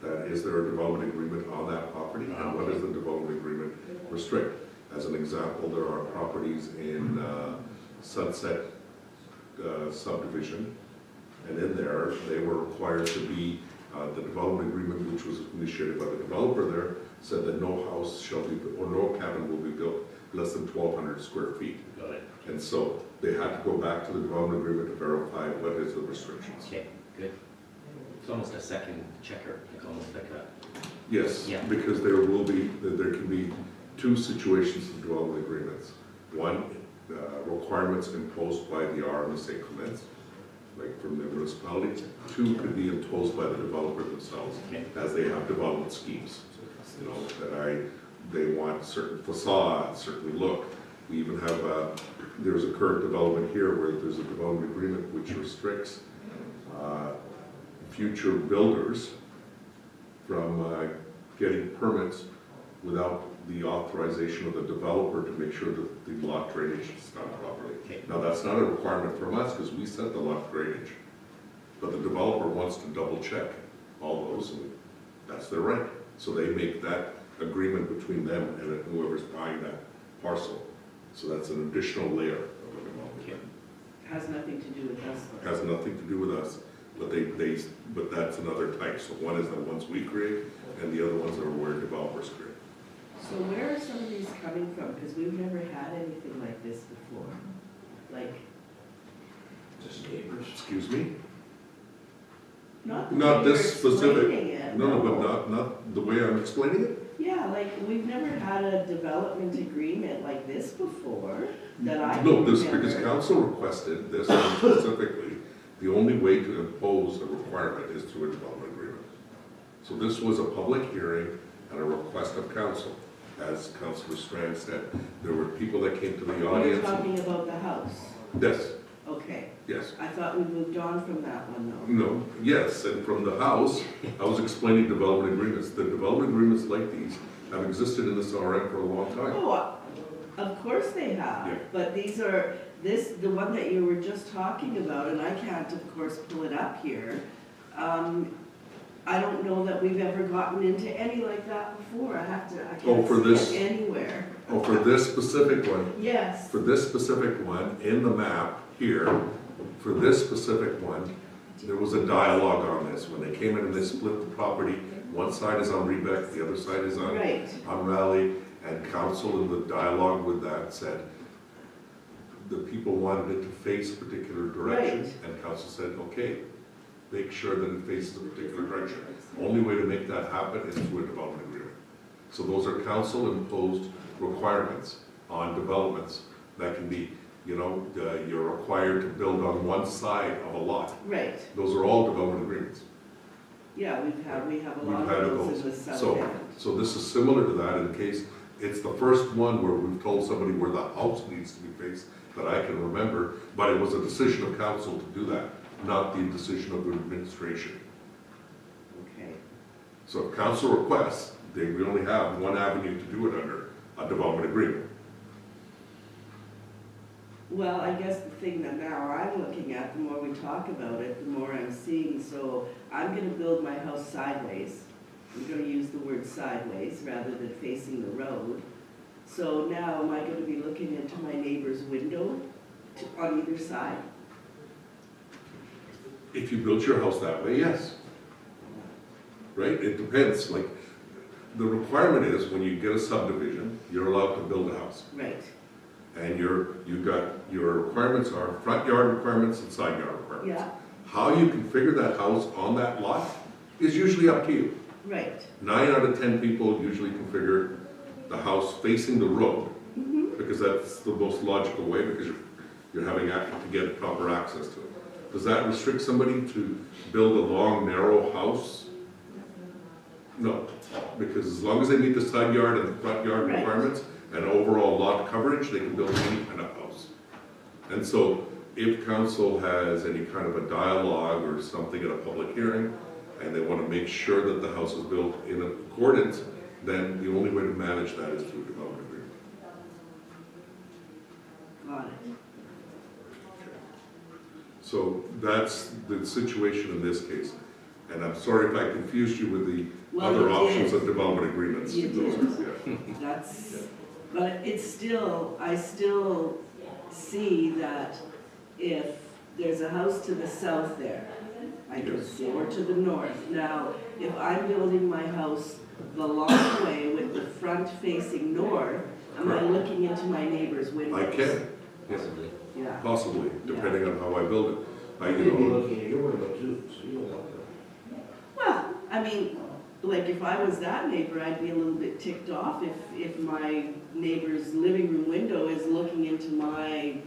that is there a development agreement on that property, and what does the development agreement restrict? As an example, there are properties in Sunset subdivision, and in there, they were required to be, the development agreement, which was initiated by the developer there, said that no house shall be, or no cabin will be built less than 1,200 square feet. Got it. And so they had to go back to the development agreement to verify what is the restrictions. Okay, good. It's almost a second checker, like almost like a, Yes, Yeah. because there will be, there can be two situations of development agreements. One, requirements imposed by the R and the St. Clements, like from the municipality. Two could be imposed by the developer themselves, Okay. as they have development schemes. You know, that they want certain facade, certain look. We even have, there's a current development here where there's a development agreement which restricts future builders from getting permits without the authorization of the developer to make sure that the lot drainage is done properly. Okay. Now, that's not a requirement from us because we set the lot drainage, but the developer wants to double check all those, and that's their right. So they make that agreement between them and whoever's buying that parcel. So that's an additional layer of a development. okay. Has nothing to do with us. though. Has nothing to do with us, but but that's another type. So one is the ones we create, and the other ones are where developers create. So where are some of these coming from? Because we've never had anything like this before. Like, Just neighbors. Excuse me? not the Not way you're this specific. explaining it, No, but not the way I'm explaining it? Yeah, like, we've never had a development agreement like this before, that I can No, remember. because council requested this one specifically. The only way to impose a requirement is through a development agreement. So this was a public hearing and a request of council. As Councilor Strand said, there were people that came to the You're audience. talking about the house. Yes, Okay, yes. I thought we moved on from that one though. No, yes, and from the house, I was explaining development agreements. The development agreements like these have existed in this RM for a long time. Oh, of course they have, Yeah. but these are, the one that you were just talking about, and I can't of course pull it up here. I don't know that we've ever gotten into any like that before. I Oh, for can't this- see it anywhere. Oh, for this specific one, Yes, for this specific one, in the map here, for this specific one, there was a dialogue on this. When they came in and they split the property, one side is on Rebec, the other side is on right. Raleigh, And council in the dialogue with that said, the people wanted it to face a particular direction, Right. and council said, okay, make sure that it faces a particular direction. Only way to make that happen is through a development agreement. So those are council-imposed requirements on developments that can be, you know, you're required to build on one side of a lot. Right, Those are all development agreements. yeah, we have a We've lot had of those in those. the south So, end. so this is similar to that in case, it's the first one where we've told somebody where the house needs to be faced that I can remember, but it was a decision of council to do that, not the decision of the administration. Okay, So if council requests, we only have one avenue to do it under, a development agreement. well, I guess the thing that now I'm looking at, the more we talk about it, the more I'm seeing, so I'm gonna build my house sideways. I'm gonna use the word sideways rather than facing the road. So now am I gonna be looking into my neighbor's window on either side? If you built your house that way, yes. Right, it depends, like, the requirement is when you get a subdivision, you're allowed to build a house. Right, And your requirements are front yard requirements and side yard requirements. yeah, How you configure that house on that lot is usually up to you. right. 9 out of 10 people usually configure the house facing the road, because that's the most logical way, because you're having to get proper access to it. Does that restrict somebody to build a long, narrow house? No, because as long as they meet the side yard and the front yard Right. requirements and overall lot coverage, they can build any kind of house. And so if council has any kind of a dialogue or something at a public hearing, and they want to make sure that the house is built in accordance, then the only way to manage that is through a development agreement. Got it. So that's the situation in this case. And I'm sorry if I confused you with the Well, other you options did. of development agreements. You Those did. are- yeah. That's, but it's still, I still see that if there's a house to the south there, I can Yes. see, or to the north. Now, if I'm building my house the long way with the front facing north, am I looking into my neighbor's windows? I can, yes, Possibly. Yeah, possibly, depending on how I build it. You'd be looking at your window too, so you don't want to. well, I mean, like if I was that neighbor, I'd be a little bit ticked off if my neighbor's living room window is looking into my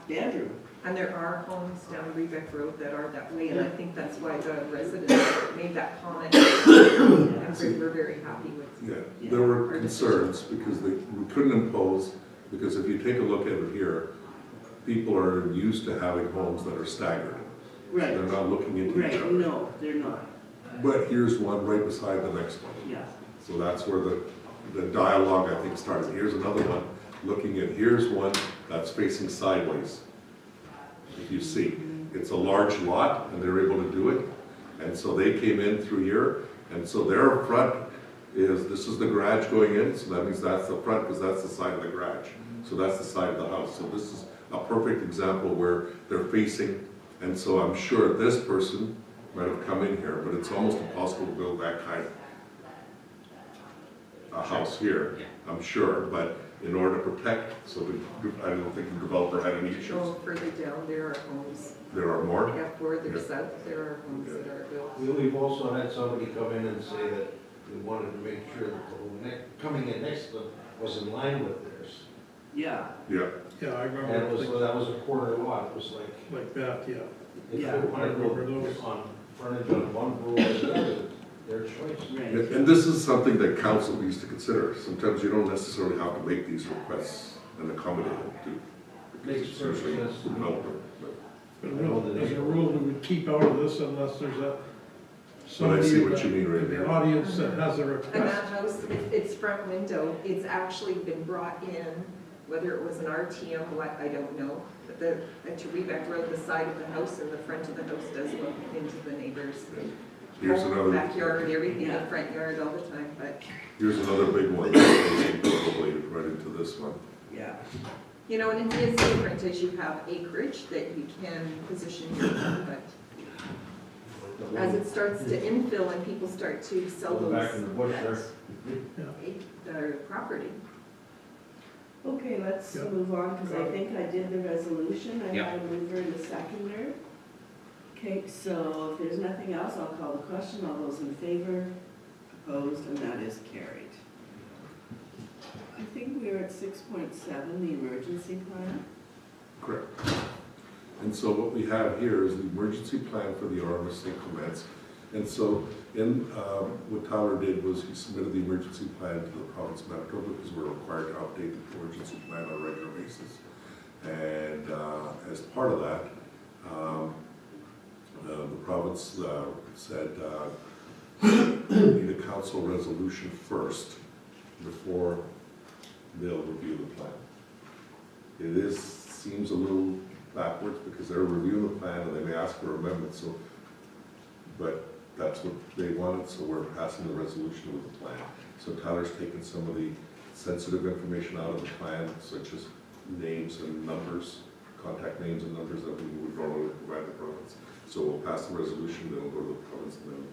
bedroom. And there are homes down Rebec Road that are that way, and I think that's why the residents made that comment. And we're very happy with. Yeah, there were concerns because we couldn't impose, because if you take a look at it here, people are used to having homes that are staggered. Right, They're not looking into each right, other. no, they're not, But here's one right beside the next one. yeah. So that's where the dialogue, I think, started. Here's another one, looking at, here's one that's facing sideways. If you see, it's a large lot and they're able to do it. And so they came in through here, and so their front is, this is the garage going in, so that means that's the front, because that's the side of the garage. So that's the side of the house. So this is a perfect example where they're facing, and so I'm sure this person might have come in here, but it's almost impossible to build that kind of a house here, I'm sure, but in order to protect, so I don't think the developer had any issues. Go further down, there are homes, There are more? yeah, further Yeah. south, there are homes that are built. We've also had somebody come in and say that we wanted to make sure that the home coming in next to them was in line with theirs. Yeah, Yeah, Yeah, I And remember it was, things that was a corner lot, it was like that, yeah. if Yeah. they wanted to I remember those. go on frontage on one road or the other, their choice. right. and this is something that council needs to consider. Sometimes you don't necessarily have to make these requests and accommodate them to. Makes It's usually perfect sense to me. developer, but- But as a rule, we would keep out of this unless there's a, But I somebody see in what you mean right the there. audience that has a And request. that house, its front window, it's actually been brought in, whether it was an RTM, what, I don't know. But at Rebec Road, the side of the house and the front of the house does look into the neighbor's Here's home, another, backyard, everything, the Yeah. front yard all the time, but, here's another big one, probably right into this one. Yeah, you know, and it is different as you have acreage that you can position your home, but as it starts to infill and people start to sell Go those, back in the bush there. their property, Okay, let's Yeah. move on, because I think I did the resolution. I Yeah. had a mover and a seconder. Okay, so if there's nothing else, I'll call the question. All those in favor, opposed, and that is carried. I think we are at 6.7, the emergency plan. Correct. And so what we have here is the emergency plan for the RMS St. Clements. And so what Tyler did was he submitted the emergency plan to the province of Manitoba because we're required to update the emergency plan on a regular basis. And as part of that, the province said we need a council resolution first before they'll review the plan. It seems a little backwards because they're reviewing the plan and they may ask for amendments, so, but that's what they wanted, so we're passing the resolution with the plan. So Tyler's taken some of the sensitive information out of the plan, such as names and numbers, contact names and numbers that we would normally provide the province. So we'll pass the resolution, then we'll go to the province, and then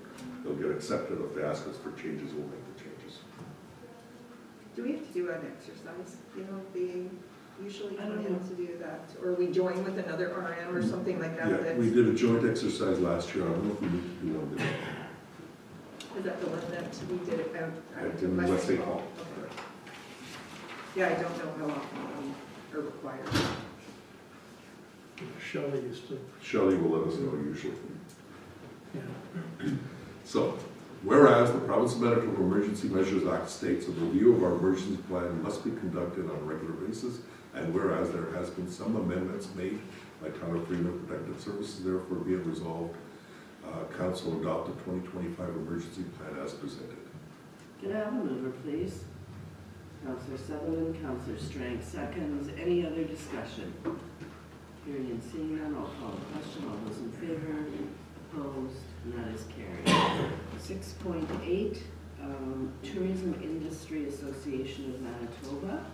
they'll get accepted. If they ask us for changes, we'll make the changes. Do we have to do an exercise? You know, they usually I come don't in know. to do that, or we join with another RM or something like that. Yeah, That's- we did a joint exercise last year. I don't know if we need to do one this year. Is that the one that we did it out? In West St. Paul. Okay. Yeah, I don't know how often we are required. Shelley used to, Shelley will let us know usually. yeah. So, whereas the Province of Manitoba Emergency Measures Act states a review of our emergency plan must be conducted on a regular basis, and whereas there has been some amendments made by Tyler Freeman Protective Services, therefore be it resolved, Council adopt the 2025 emergency plan as presented. Can I have a mover, please? Councillor Sutherland, Councillor Strang seconds. Any other discussion? Hearing and seeing none, I'll call the question. All those in favor, opposed, and that is carried. 6.8, Tourism Industry Association of Manitoba.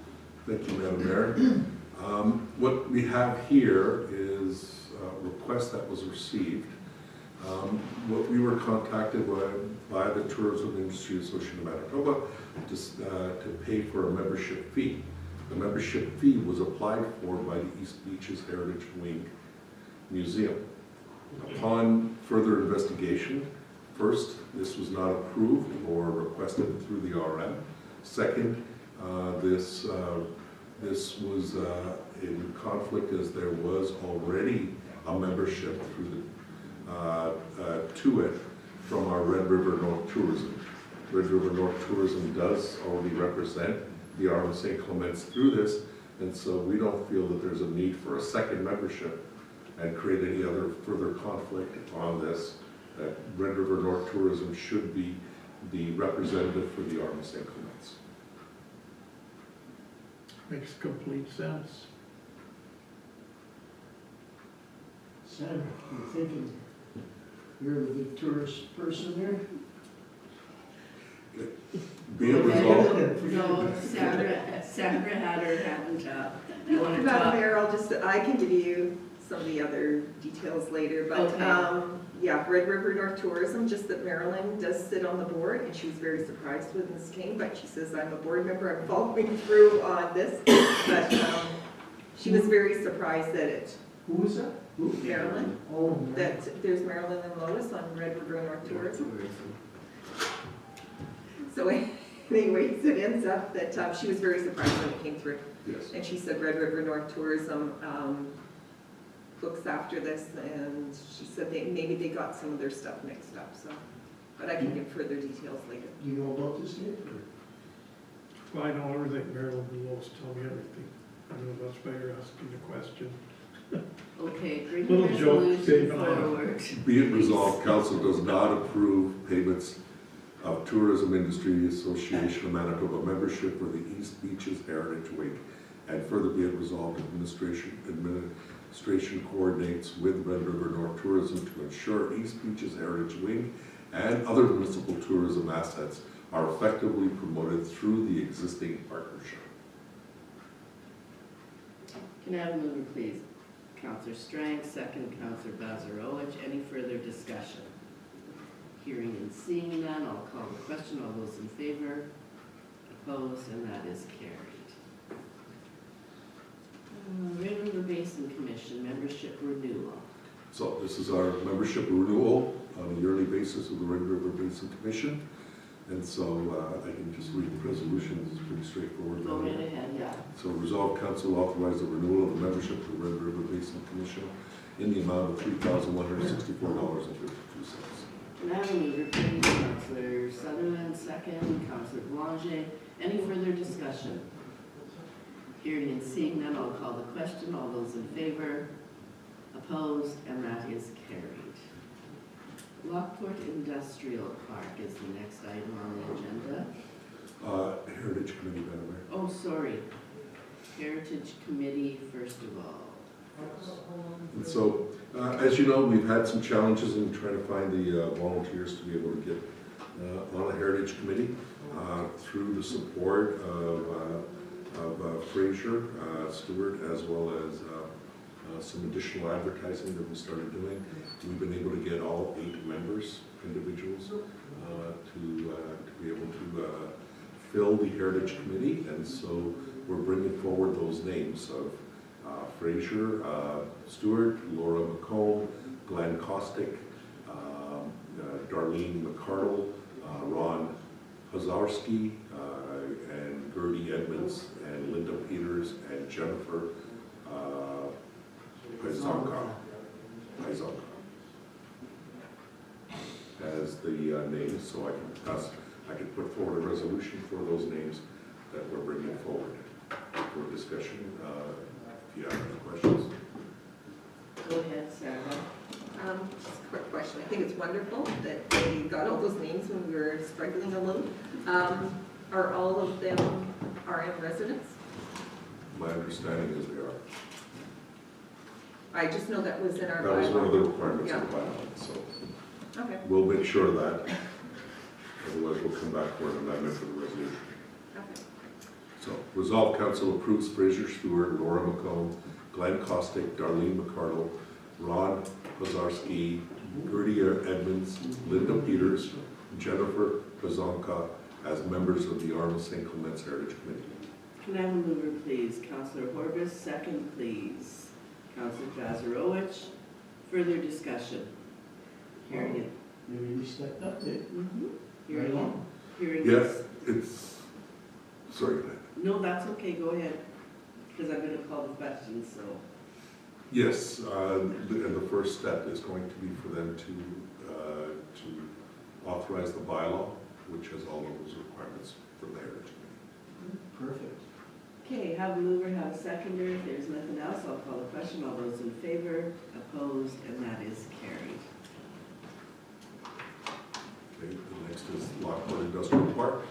Thank you, Madam Mayor. What we have here is a request that was received. What we were contacted by the Tourism Industry Association of Manitoba to pay for a membership fee. The membership fee was applied for by the East Beaches Heritage Wing Museum. Upon further investigation, first, this was not approved or requested through the RM. Second, this was in conflict as there was already a membership through the to it from our Red River North Tourism. Red River North Tourism does already represent the RMS St. Clements through this, and so we don't feel that there's a need for a second membership and create any other further conflict on this. That Red River North Tourism should be the representative for the RMS St. Clements. Makes complete sense. Sam, you're thinking you're the big tourist person there? Be it resolved. No, Sandra had her hand up. You want to Madam talk? Mayor, I can give you some of the other details later, but, Okay. yeah, Red River North Tourism, just that Marilyn does sit on the board, and she was very surprised when this came, but she says, I'm a board member, I'm following through on this, but, she was very surprised that it, Who was that? Who? Marilyn, Oh, man. that there's Marilyn and Lois on Red River North Tourism. So anyways, it ends up that she was very surprised when it came through. Yes. And she said Red River North Tourism looks after this, and she said maybe they got some of their stuff mixed up, so. But I can give further details later. Do you know about this, Dave? Well, I know everything. Marilyn and Lois tell me everything. I know that's why you're asking the question. Okay, bring the Little joke, resolution Dave and I. forward. Be it resolved, council does not approve payments of Tourism Industry Association of Manitoba membership for the East Beaches Heritage Week. And further be it resolved, administration coordinates with Red River North Tourism to ensure East Beaches Heritage Wing and other municipal tourism assets are effectively promoted through the existing partnership. Can I have a mover, please? Councillor Strang, second Councillor Bazarowicz. Any further discussion? Hearing and seeing none, I'll call the question. All those in favor? Opposed? And that is carried. Red River Basin Commission membership renewal. So this is our membership renewal on a yearly basis of the Red River Basin Commission. And so I can just read the resolution, it's pretty straightforward. Go right ahead, yeah. So resolve council authorize the renewal of the membership of the Red River Basin Commission in the amount of $3,164.52. Can I have a mover, please? Councillor Sutherland, second. Councillor Boulanger. Any further discussion? Hearing and seeing none, I'll call the question. All those in favor? Opposed? And that is carried. Lockport Industrial Park is the next item on the agenda. Heritage Committee, Madam Mayor. Oh, sorry. Heritage Committee, first of all. And so, as you know, we've had some challenges in trying to find the volunteers to be able to get on the Heritage Committee through the support of Fraser Stewart, as well as some additional advertising that we started doing. We've been able to get all 8 members, individuals, to be able to fill the Heritage Committee, and so we're bringing forward those names of Fraser Stewart, Laura McComb, Glenn Kostick, Darlene McCardle, Ron Hazarski, and Gertie Edmonds, and Linda Peters, and Jennifer Paisanka as the names, so I can put forward a resolution for those names that we're bringing forward for discussion. If you have any questions. Go ahead, Sarah. Just a quick question. I think it's wonderful that they got all those names when we were struggling a little. Are all of them RM residents? My understanding is they are. I just know that was in our bylaw. That was one of the requirements Yeah. of the bylaw, so Okay, we'll make sure of that. Otherwise, we'll come back for an amendment for the resolution. okay. So, resolve council approves Fraser Stewart, Laura McComb, Glenn Kostick, Darlene McCardle, Ron Pazarski, Gertie Edmonds, Linda Peters, Jennifer Pazonka as members of the Arnold St. Clements Heritage Committee. Can I have a mover, please? Councillor Horbis, second, please. Councillor Jazarowicz. Further discussion? Hearing it. Maybe we stepped up there. Hearing Right it. on. Hearing Yes, it. it's, sorry, Glenn. No, that's okay, go ahead, because I'm gonna call the question, so. Yes, and the first step is going to be for them to authorize the bylaw, which has all of those requirements for the Heritage Committee. Perfect. Okay, have a mover, have a seconder. If there's nothing else, I'll call the question. All those in favor, opposed, and that is carried. Okay, the next is Lockport Industrial Park.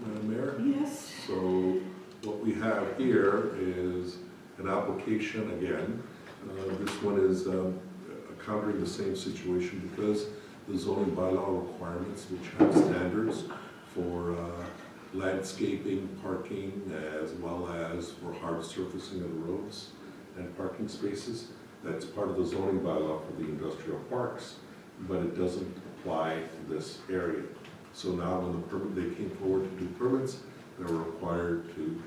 Madam Mayor? Yes. So what we have here is an application again. This one is encountering the same situation because the zoning bylaw requirements, which have standards for landscaping, parking, as well as for hard surfacing of the roads and parking spaces. That's part of the zoning bylaw for the industrial parks, but it doesn't apply to this area. So now when they came forward to do permits, they were required to,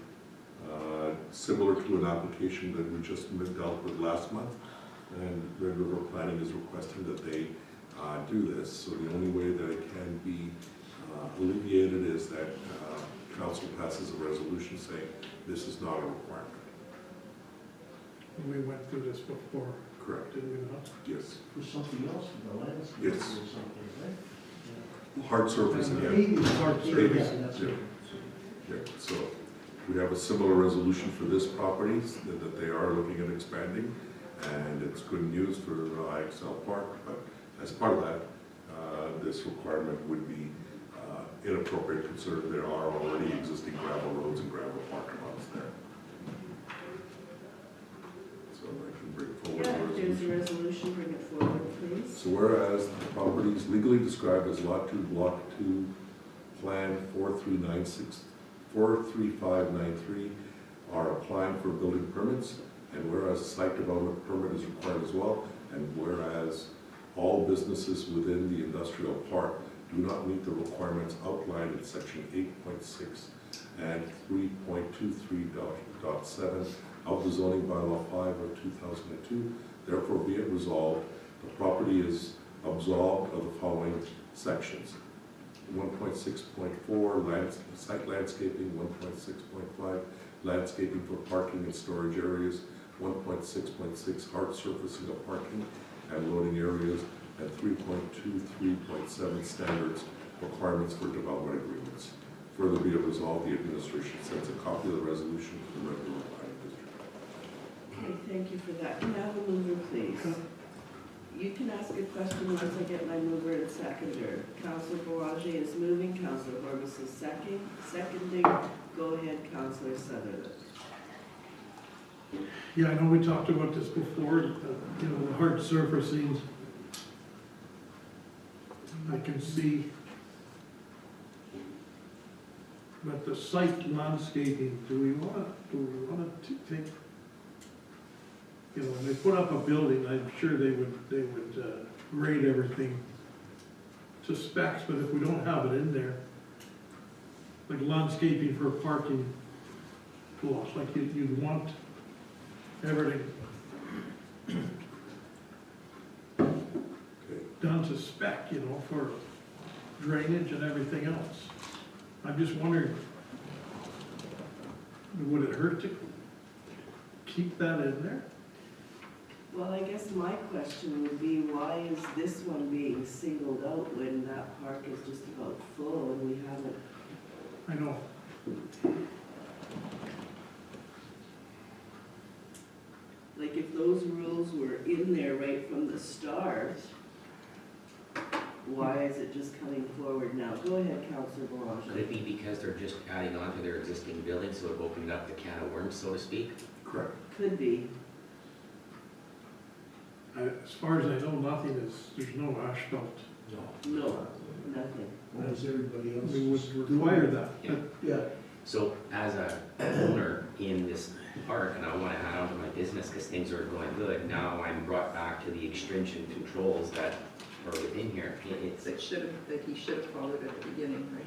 similar to an application that we just dealt with last month, and Red River Planning is requesting that they do this. So the only way that it can be alleviated is that council passes a resolution saying this is not a requirement. We went through this before, Correct. did we not? Yes. For something else, the landscape or Yes. something, right? Hard surface again. Maybe. Hard Yeah, surface. that's Yeah. it. Yeah, so we have a similar resolution for this property that they are looking at expanding, and it's good news for IXL Park, but as part of that, this requirement would be inappropriate considering there are already existing gravel roads and gravel parking lots there. So I can bring forward Yeah, the if there's a resolution. resolution, bring it forward, please. So whereas the property is legally described as Lot 2, Block 2, Plan 43593 are applying for building permits, and whereas a site development permit is required as well, and whereas all businesses within the industrial park do not meet the requirements outlined in section 8.6 and 3.23.7 of the zoning bylaw 5 of 2002. Therefore, be it resolved, the property is absolved of the following sections. 1.6.4 site landscaping, 1.6.5 landscaping for parking and storage areas, 1.6.6 hard surfacing of parking and loading areas, and 3.23.7 standards requirements for development agreements. Further be it resolved, the administration sends a copy of the resolution to the regular planning district. Okay, thank you for that. Can I have a mover, please? You can ask a question once I get my mover and seconder. Councillor Bourget is moving, Councillor Horbis is seconding. Go ahead, Councillor Sutherland. Yeah, I know we talked about this before, you know, the hard surfacing. I can see. But the site landscaping, do we want to take, you know, when they put up a building, I'm sure they would grade everything to specs, but if we don't have it in there, like landscaping for parking lots, like you'd want everything done to spec, you know, for drainage and everything else. I'm just wondering, would it hurt to keep that in there? Well, I guess my question would be, why is this one being singled out when that park is just about full and we haven't? I know. Like, if those rules were in there right from the start, why is it just coming forward now? Go ahead, Councillor Could Bourget. it be because they're just adding on to their existing building, so it opened up the can of worms, so to speak? Correct. Could be. As far as I know, there's no asphalt. No, nothing. What does everybody else? We would require that. Yeah. Yeah, So as a owner in this park, and I want to add on to my business because things are going good, now I'm brought back to the stringent controls that are within here. It's That he should have followed at the beginning, right?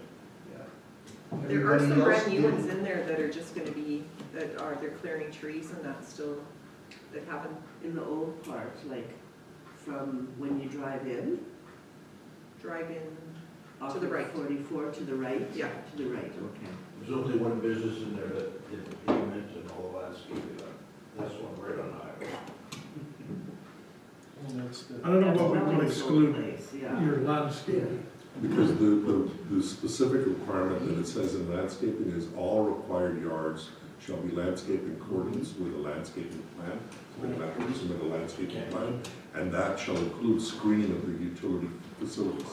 yeah. There are some Everybody else brand new did. ones in there that are just gonna be, they're clearing trees and that's still, that haven't, In the old part, like, from when you drive in, drive in, off To the of right. 44 to the right? Yeah. To the right, okay. There's only one business in there that did the pavement and all the landscaping. That's one right on the highway. I don't know what we That's would always exclude the place, yeah. your landscaping. Because the specific requirement that it says in landscaping is all required yards shall be landscaped in accordance with a landscaping plan. So they're going to have to submit a landscaping plan, and that shall include screening of the utility facilities.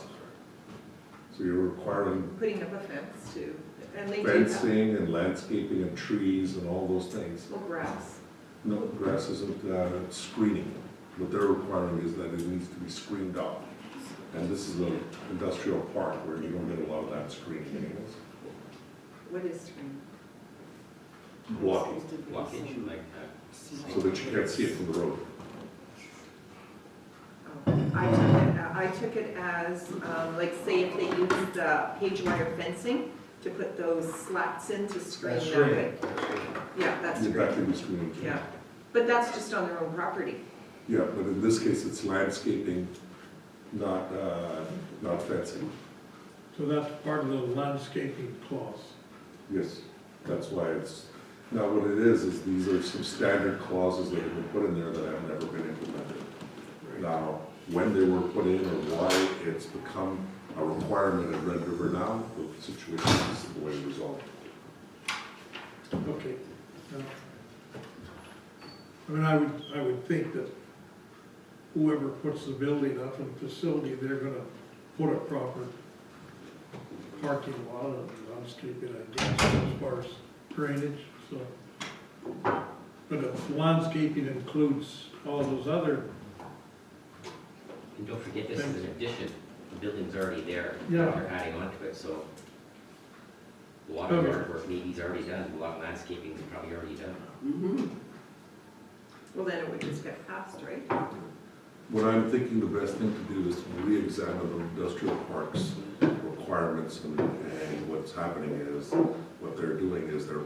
So you're requiring putting up a fence too. And they do have, fencing and landscaping and trees and all those things. well, grass. No, grass isn't screening. What they're requiring is that it needs to be screened off. And this is an industrial park where you don't get a lot of that screening anyways. What is screen? Blocking, blockage like that. so that you can't see it from the road. I took it as, like, say if they used page wire fencing to put those slats in to screen That's that right. way. Yeah, that's Yeah, that screen. can be screened. too. Yeah, but that's just on their own property. Yeah, but in this case, it's landscaping, not fencing. So that's part of the landscaping clause. Yes, that's why it's, now what it is these are some standard clauses that have been put in there that have never been implemented. Now, when they were put in or why it's become a requirement at Red River now, the situation is the way resolved. Okay. I mean, I would think that whoever puts the building up and facility, they're gonna put a proper parking lot and landscaping, I guess, as far as drainage, so. But if landscaping includes all those other, And don't forget, this is an addition. The building's already there. Yeah. They're adding on to it, so a lot of Okay. yard work maybe already done, a lot of landscaping is probably already done. Mm-hmm. Well, then it would just get passed, right? What I'm thinking the best thing to do is to re-examine the industrial parks requirements requirements, and what's happening is, what they're doing is they're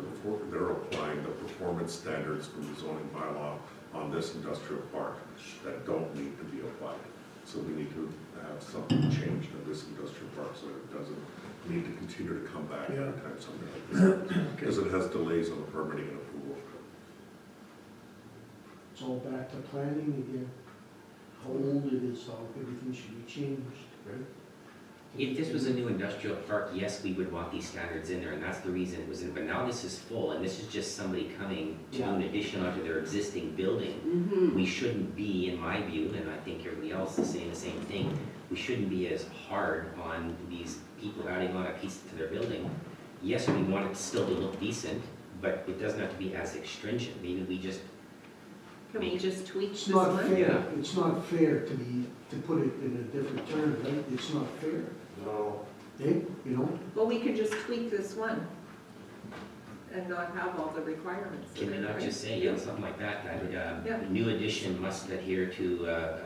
applying the performance standards from the zoning bylaw on this industrial park that don't need to be applied. So we need to have something changed in this industrial park so it doesn't need to continue to come back every time something like this happens, because it has delays on the permitting and approval. It's all back to planning again. How old it is, how everything should be changed, right? If this was a new industrial park, yes, we would want these standards in there, and that's the reason it was in, but now this is full, and this is just somebody coming to an addition onto their existing building. Mm-hmm. We shouldn't be, in my view, and I think everybody else is saying the same thing, we shouldn't be as hard on these people adding on a piece to their building. Yes, we want it still to look decent, but it doesn't have to be as stringent, maybe we just, Can we just tweak It's this not one? fair, it's not fair to put it in a different term, right? It's not fair, No, eh, you know? Well, we could just tweak this one and not have all the requirements. in can we it, not right? just say, something like that, Yeah. the new addition must adhere to a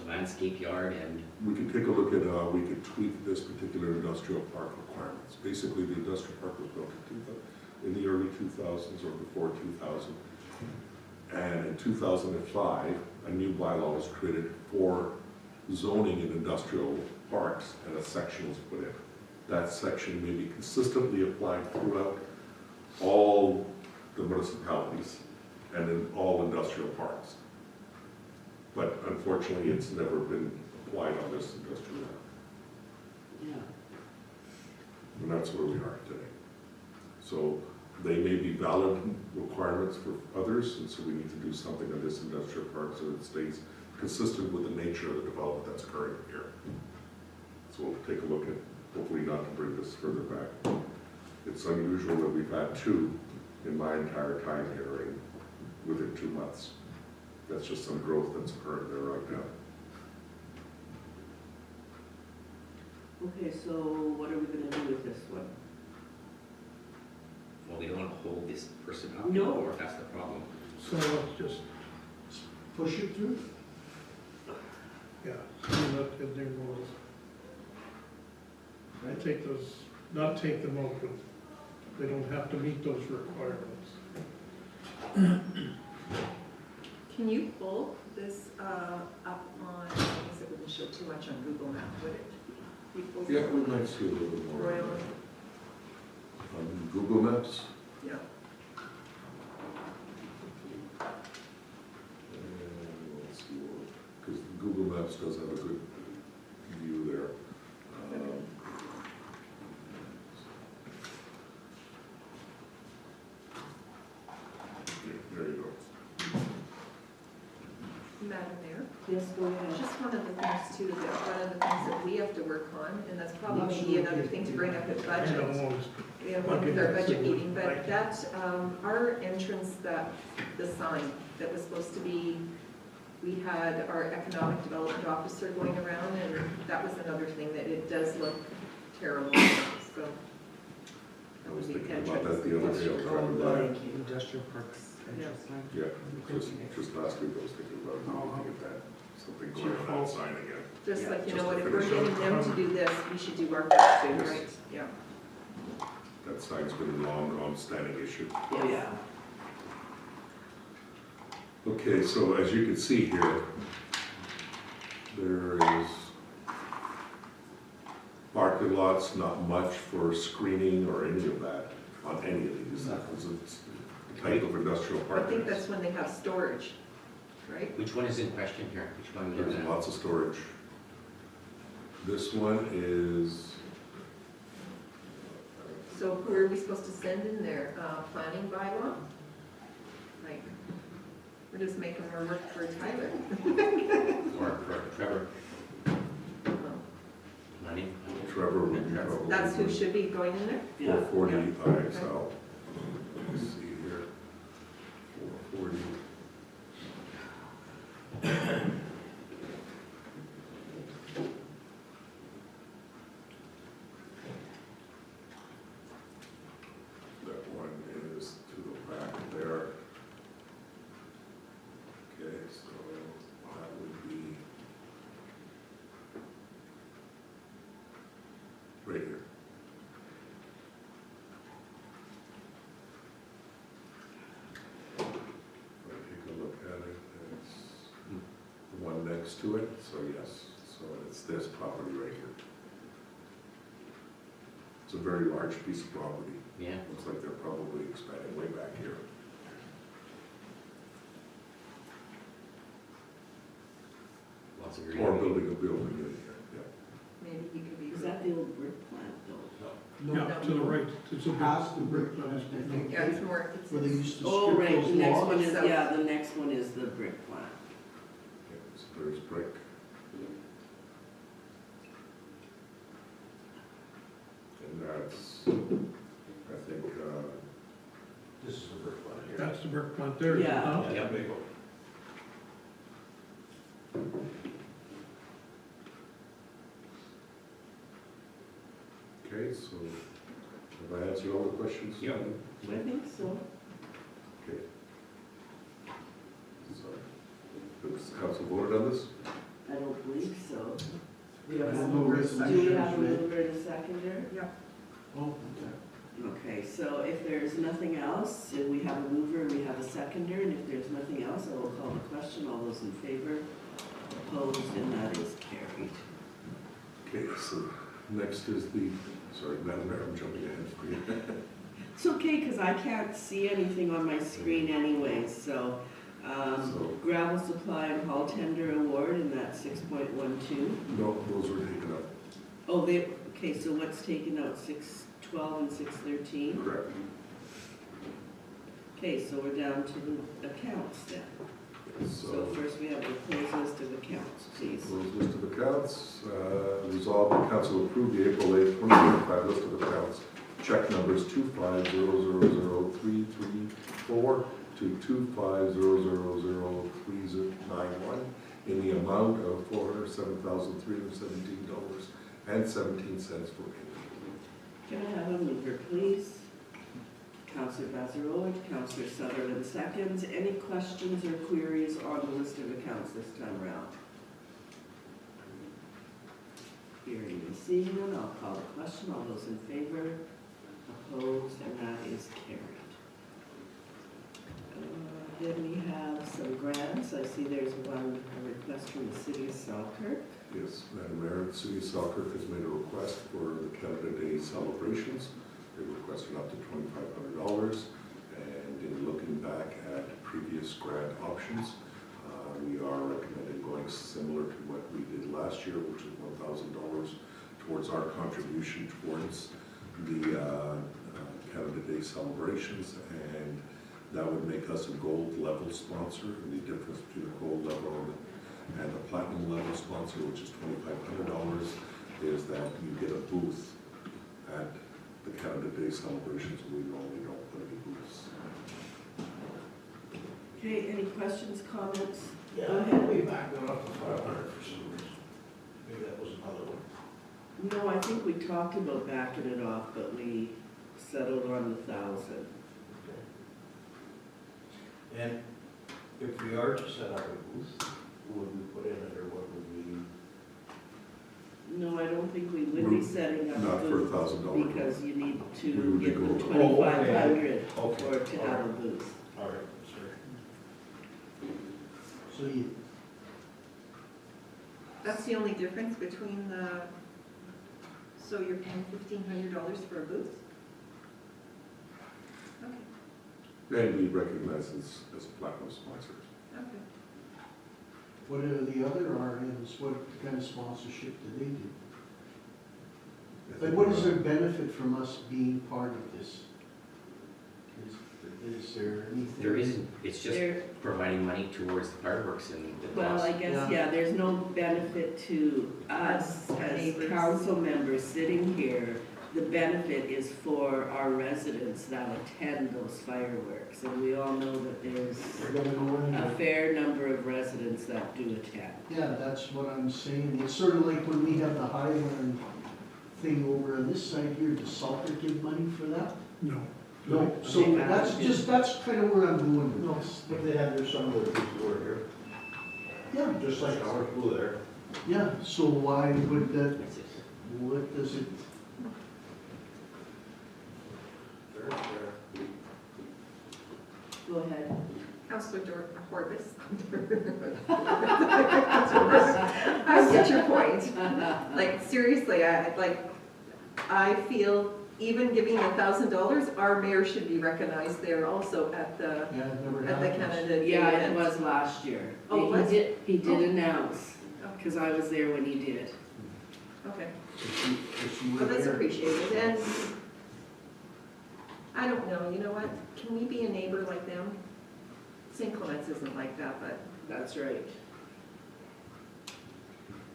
landscape yard and We could take a look at, we could tweak this particular industrial park requirements. Basically, the industrial park was built in the early 2000s or before 2000. And in 2005, a new bylaw was created for zoning in industrial parks, and a section was put in. That section may be consistently applied throughout all the municipalities and in all industrial parks. But unfortunately, it's never been applied on this industrial park, Yeah. and that's where we are today. So they may be valid requirements for others, and so we need to do something on this industrial park so it stays consistent with the nature of the development that's occurring here. So we'll take a look at, hopefully not to bring this further back. It's unusual that we've had two in my entire time here in within 2 months. That's just some growth that's occurring there right now. Okay, so what are we gonna do with this one? well, we don't want to hold this person up No. anymore, if that's the problem. So let's just, Push it through. yeah, see that in their rules. I take those, not take them out, but they don't have to meet those requirements. Can you pull this up on, I guess it wouldn't show too much on Google Maps, would it? You pull Yeah, this- we might see a little bit more Royal, on Google Maps. yeah. And let's see, because Google Maps does have a good view there. There you go. Madam Mayor, Yes, go ahead. just one of the things too, that one of the things that we have to work on, and that's probably Not maybe sure. another thing to bring up at I budget. don't know, We have I'll one give with our that budget to you. meeting, but that, our entrance, the sign that was supposed to be, we had our economic development officer going around, and that was another thing, that it does look terrible, so. I was That would be thinking about that entrance. the other day. I was driving by. Like industrial parks, interesting. Yeah, just last week I was thinking about looking at that, something It's going your on fault. that sign again. Just Yeah, like, you just know to what, if we're finish getting up. them to do this, we should do our part too, Yes. right? Yeah. That sign's been a long standing issue. Yeah. Okay, so as you can see here, there is parking lots, not much for screening or any of that on any of these, because it's the type of industrial I park. think that's when they have storage, right? Which one is in question here? Which one are we There's looking at? lots of storage. This one is, So who are we supposed to send in there? Planning bylaw? Like, we're just making more work for Tyler. Or for Trevor, money? Trevor would be probably. That's who should be going in there? Yeah. 440 IXL. Let's see here. 440. That one is to the back there. Okay, so that would be right here. next to it, so yes, so it's this property right here. It's a very large piece of property. Yeah. Looks like they're probably expanding way back here. Lots of Or greenery. building a building in here, yeah. Maybe he could be. Is that the old brick plant though? Yeah, to the right, it's a Past the big, brick big, plant, I think. Yeah, it's more, it's. Where they used to Oh, strip right, those the next one logs. is, yeah, the next one is the brick plant. Okay, so there's brick. And that's, I think, This is the first one here. that's the brick plant there, is it Yeah. not? Yep. Big one. okay, so have I answered all the questions? Yep. I think so. Okay. So, has the council voted on this? I don't believe so. We have There's a no mover, do we resolutions, have a right? mover and a seconder? Yeah. Oh, okay. Okay, so if there's nothing else, if we have a mover, we have a seconder, and if there's nothing else, I will call the question. All those in favor? Opposed, and that is carried. Okay, so next is the, sorry, Madam Mayor, I'm jumping ahead for you. It's okay, because I can't see anything on my screen anyway, so, So- gravel supply and haul tender award, and that's 6.12. No, those were taken up, Oh, okay, so what's taken out, 6.12 and 6.13? correct? Okay, so we're down to the accounts then. So So, first we have the closed list of accounts, please. those list of accounts, resolved the council approve the April 8th, 2025 list of accounts, check numbers 25000334 to 25000391 in the amount of $407,317.17 for payment. Can I have a mover, please? Councillor Bazaroy, Councillor Sutherland seconds. Any questions or queries on the list of accounts this time around? Hearing and seeing none, I'll call the question. All those in favor? Opposed, and that is carried. Then we have some grants. I see there's one, a request from the city of Selkirk. Yes, Madam Mayor, the City of Selkirk has made a request for the Canada Day celebrations. They requested up to $2,500, and in looking back at previous grant options, we are recommending going similar to what we did last year, which is $1,000 towards our contribution towards the Canada Day celebrations, and that would make us a gold level sponsor. And the difference between a gold level and a platinum level sponsor, which is $2,500, is that you get a booth at the Canada Day celebrations. We normally don't put any booths. Okay, any questions, comments? Yeah, Go I ahead. think we backed it up to 500 for some reason. Maybe that was another one. No, I think we talked about backing it off, but we settled on 1,000. And if we are to set up a booth, would we put in it, or what would we? No, I don't think we would be setting up Not a for booth $1,000. because you need We to would be give them gold. 2,500 Okay. for to have a booth. All right, sir. So you, That's the only difference between the, so you're paying $1,500 for a booth? Okay, And we recognize as platinum sponsors. okay. what are the other RNs, what kind of sponsorship do they do? Like, what is their benefit from us being part of this? Is there anything? There isn't, it's just There, providing money towards the fireworks and the well, cost. I guess, Yeah. yeah, there's no benefit to us as Neighbors. council members sitting here. The benefit is for our residents that attend those fireworks. And we all know that there's They're gonna go in a there. fair number of residents that do attend. Yeah, that's what I'm saying. It's sort of like when we have the Highland thing over on this side here, does Salter give money for that? No. No, so that's kind of where I'm going with this. But they had their some of the people were here, Yeah, just like ours flew there. yeah, so why would that, That's it. what does it, They're there. Go ahead. Councillor Horbis. I get your point. Like, seriously, I feel even giving $1,000, our mayor should be recognized there also at the, Yeah, it never at the happens. Canada Day Yeah, it event. was last year. Oh, it was? He did announce, because I was there when he did. Okay, If you were well, that's there. appreciated, and I don't know, you know what, can we be a neighbor like them? St. Clements isn't like that, but That's right.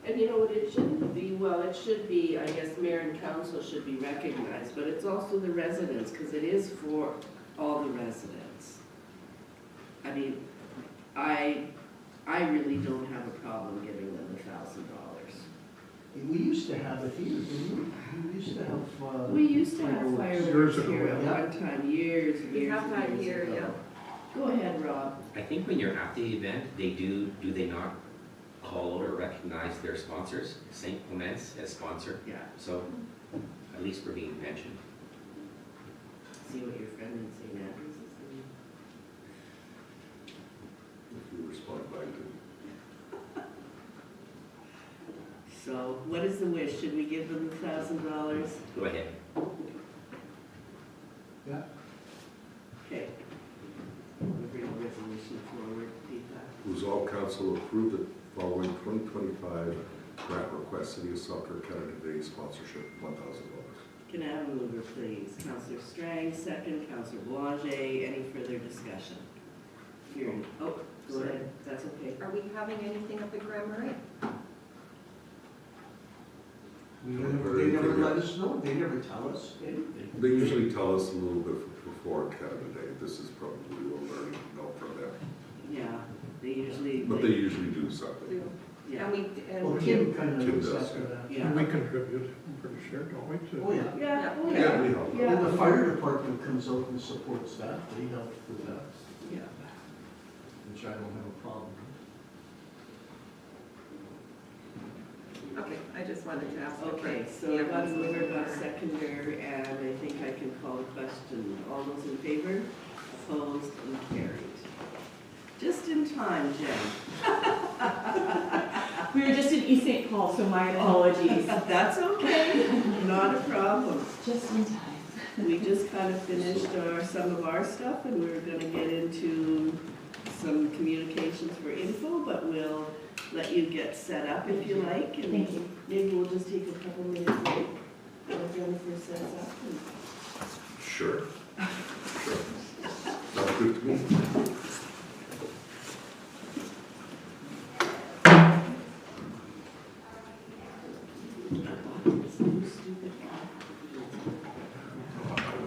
And you know what, it shouldn't be, well, it should be, I guess, mayor and council should be recognized, but it's also the residents, because it is for all the residents. I mean, I really don't have a problem giving them $1,000. We used to have it here, didn't we? We used to have. We used to have Years fireworks ago, here at yeah. one time, years and we years have and that years here, ago. yeah. Go ahead, Rob. I think when you're at the event, do they not call out or recognize their sponsors? St. Clements as sponsor, Yeah, so at least we're being mentioned. see what your friend in St. Andrews is doing. If you respond back to So what is the wish? Should we give them $1,000? Go ahead. Yeah. Okay. We'll bring a resolution forward, feedback. Resolve council approve the following 2025 grant request, City of Selkirk Canada Day sponsorship, $1,000. Can I have a mover, please? Councillor Strang, second. Councillor Boulanger, any further discussion? Hearing, oh, go ahead, that's okay. Are we having anything up at Grand Marais? They never let us know, they never tell us anything. They usually tell us a little bit before Canada Day. This is probably we'll learn to know from them. Yeah, they usually. But they usually do something. Yeah, And we, Well, and Kim kind of Kim looks does, after that. And yeah. we contribute, I'm pretty sure, don't we? to- Oh, yeah. Yeah, oh, Yeah. yeah. We help. Yeah. And the fire department comes out and supports that, they help with that, Yeah. which I don't have a problem with. okay, I just wanted to ask. the Okay, friends. so I got a Yeah. mover, got a seconder, and I think I can call a question. All those in favor? Opposed and carried. Just in time, Jen. We were just in East St. Paul, so my apologies. That's okay, not a problem. Just in time. We just kind of finished some of our stuff, and we're gonna get into some communications for info, but we'll let you get set up if you like, and Thank you. maybe we'll just take a couple minutes break. While Jennifer sets up. Sure. Sure. Sounds good to me. Stupid.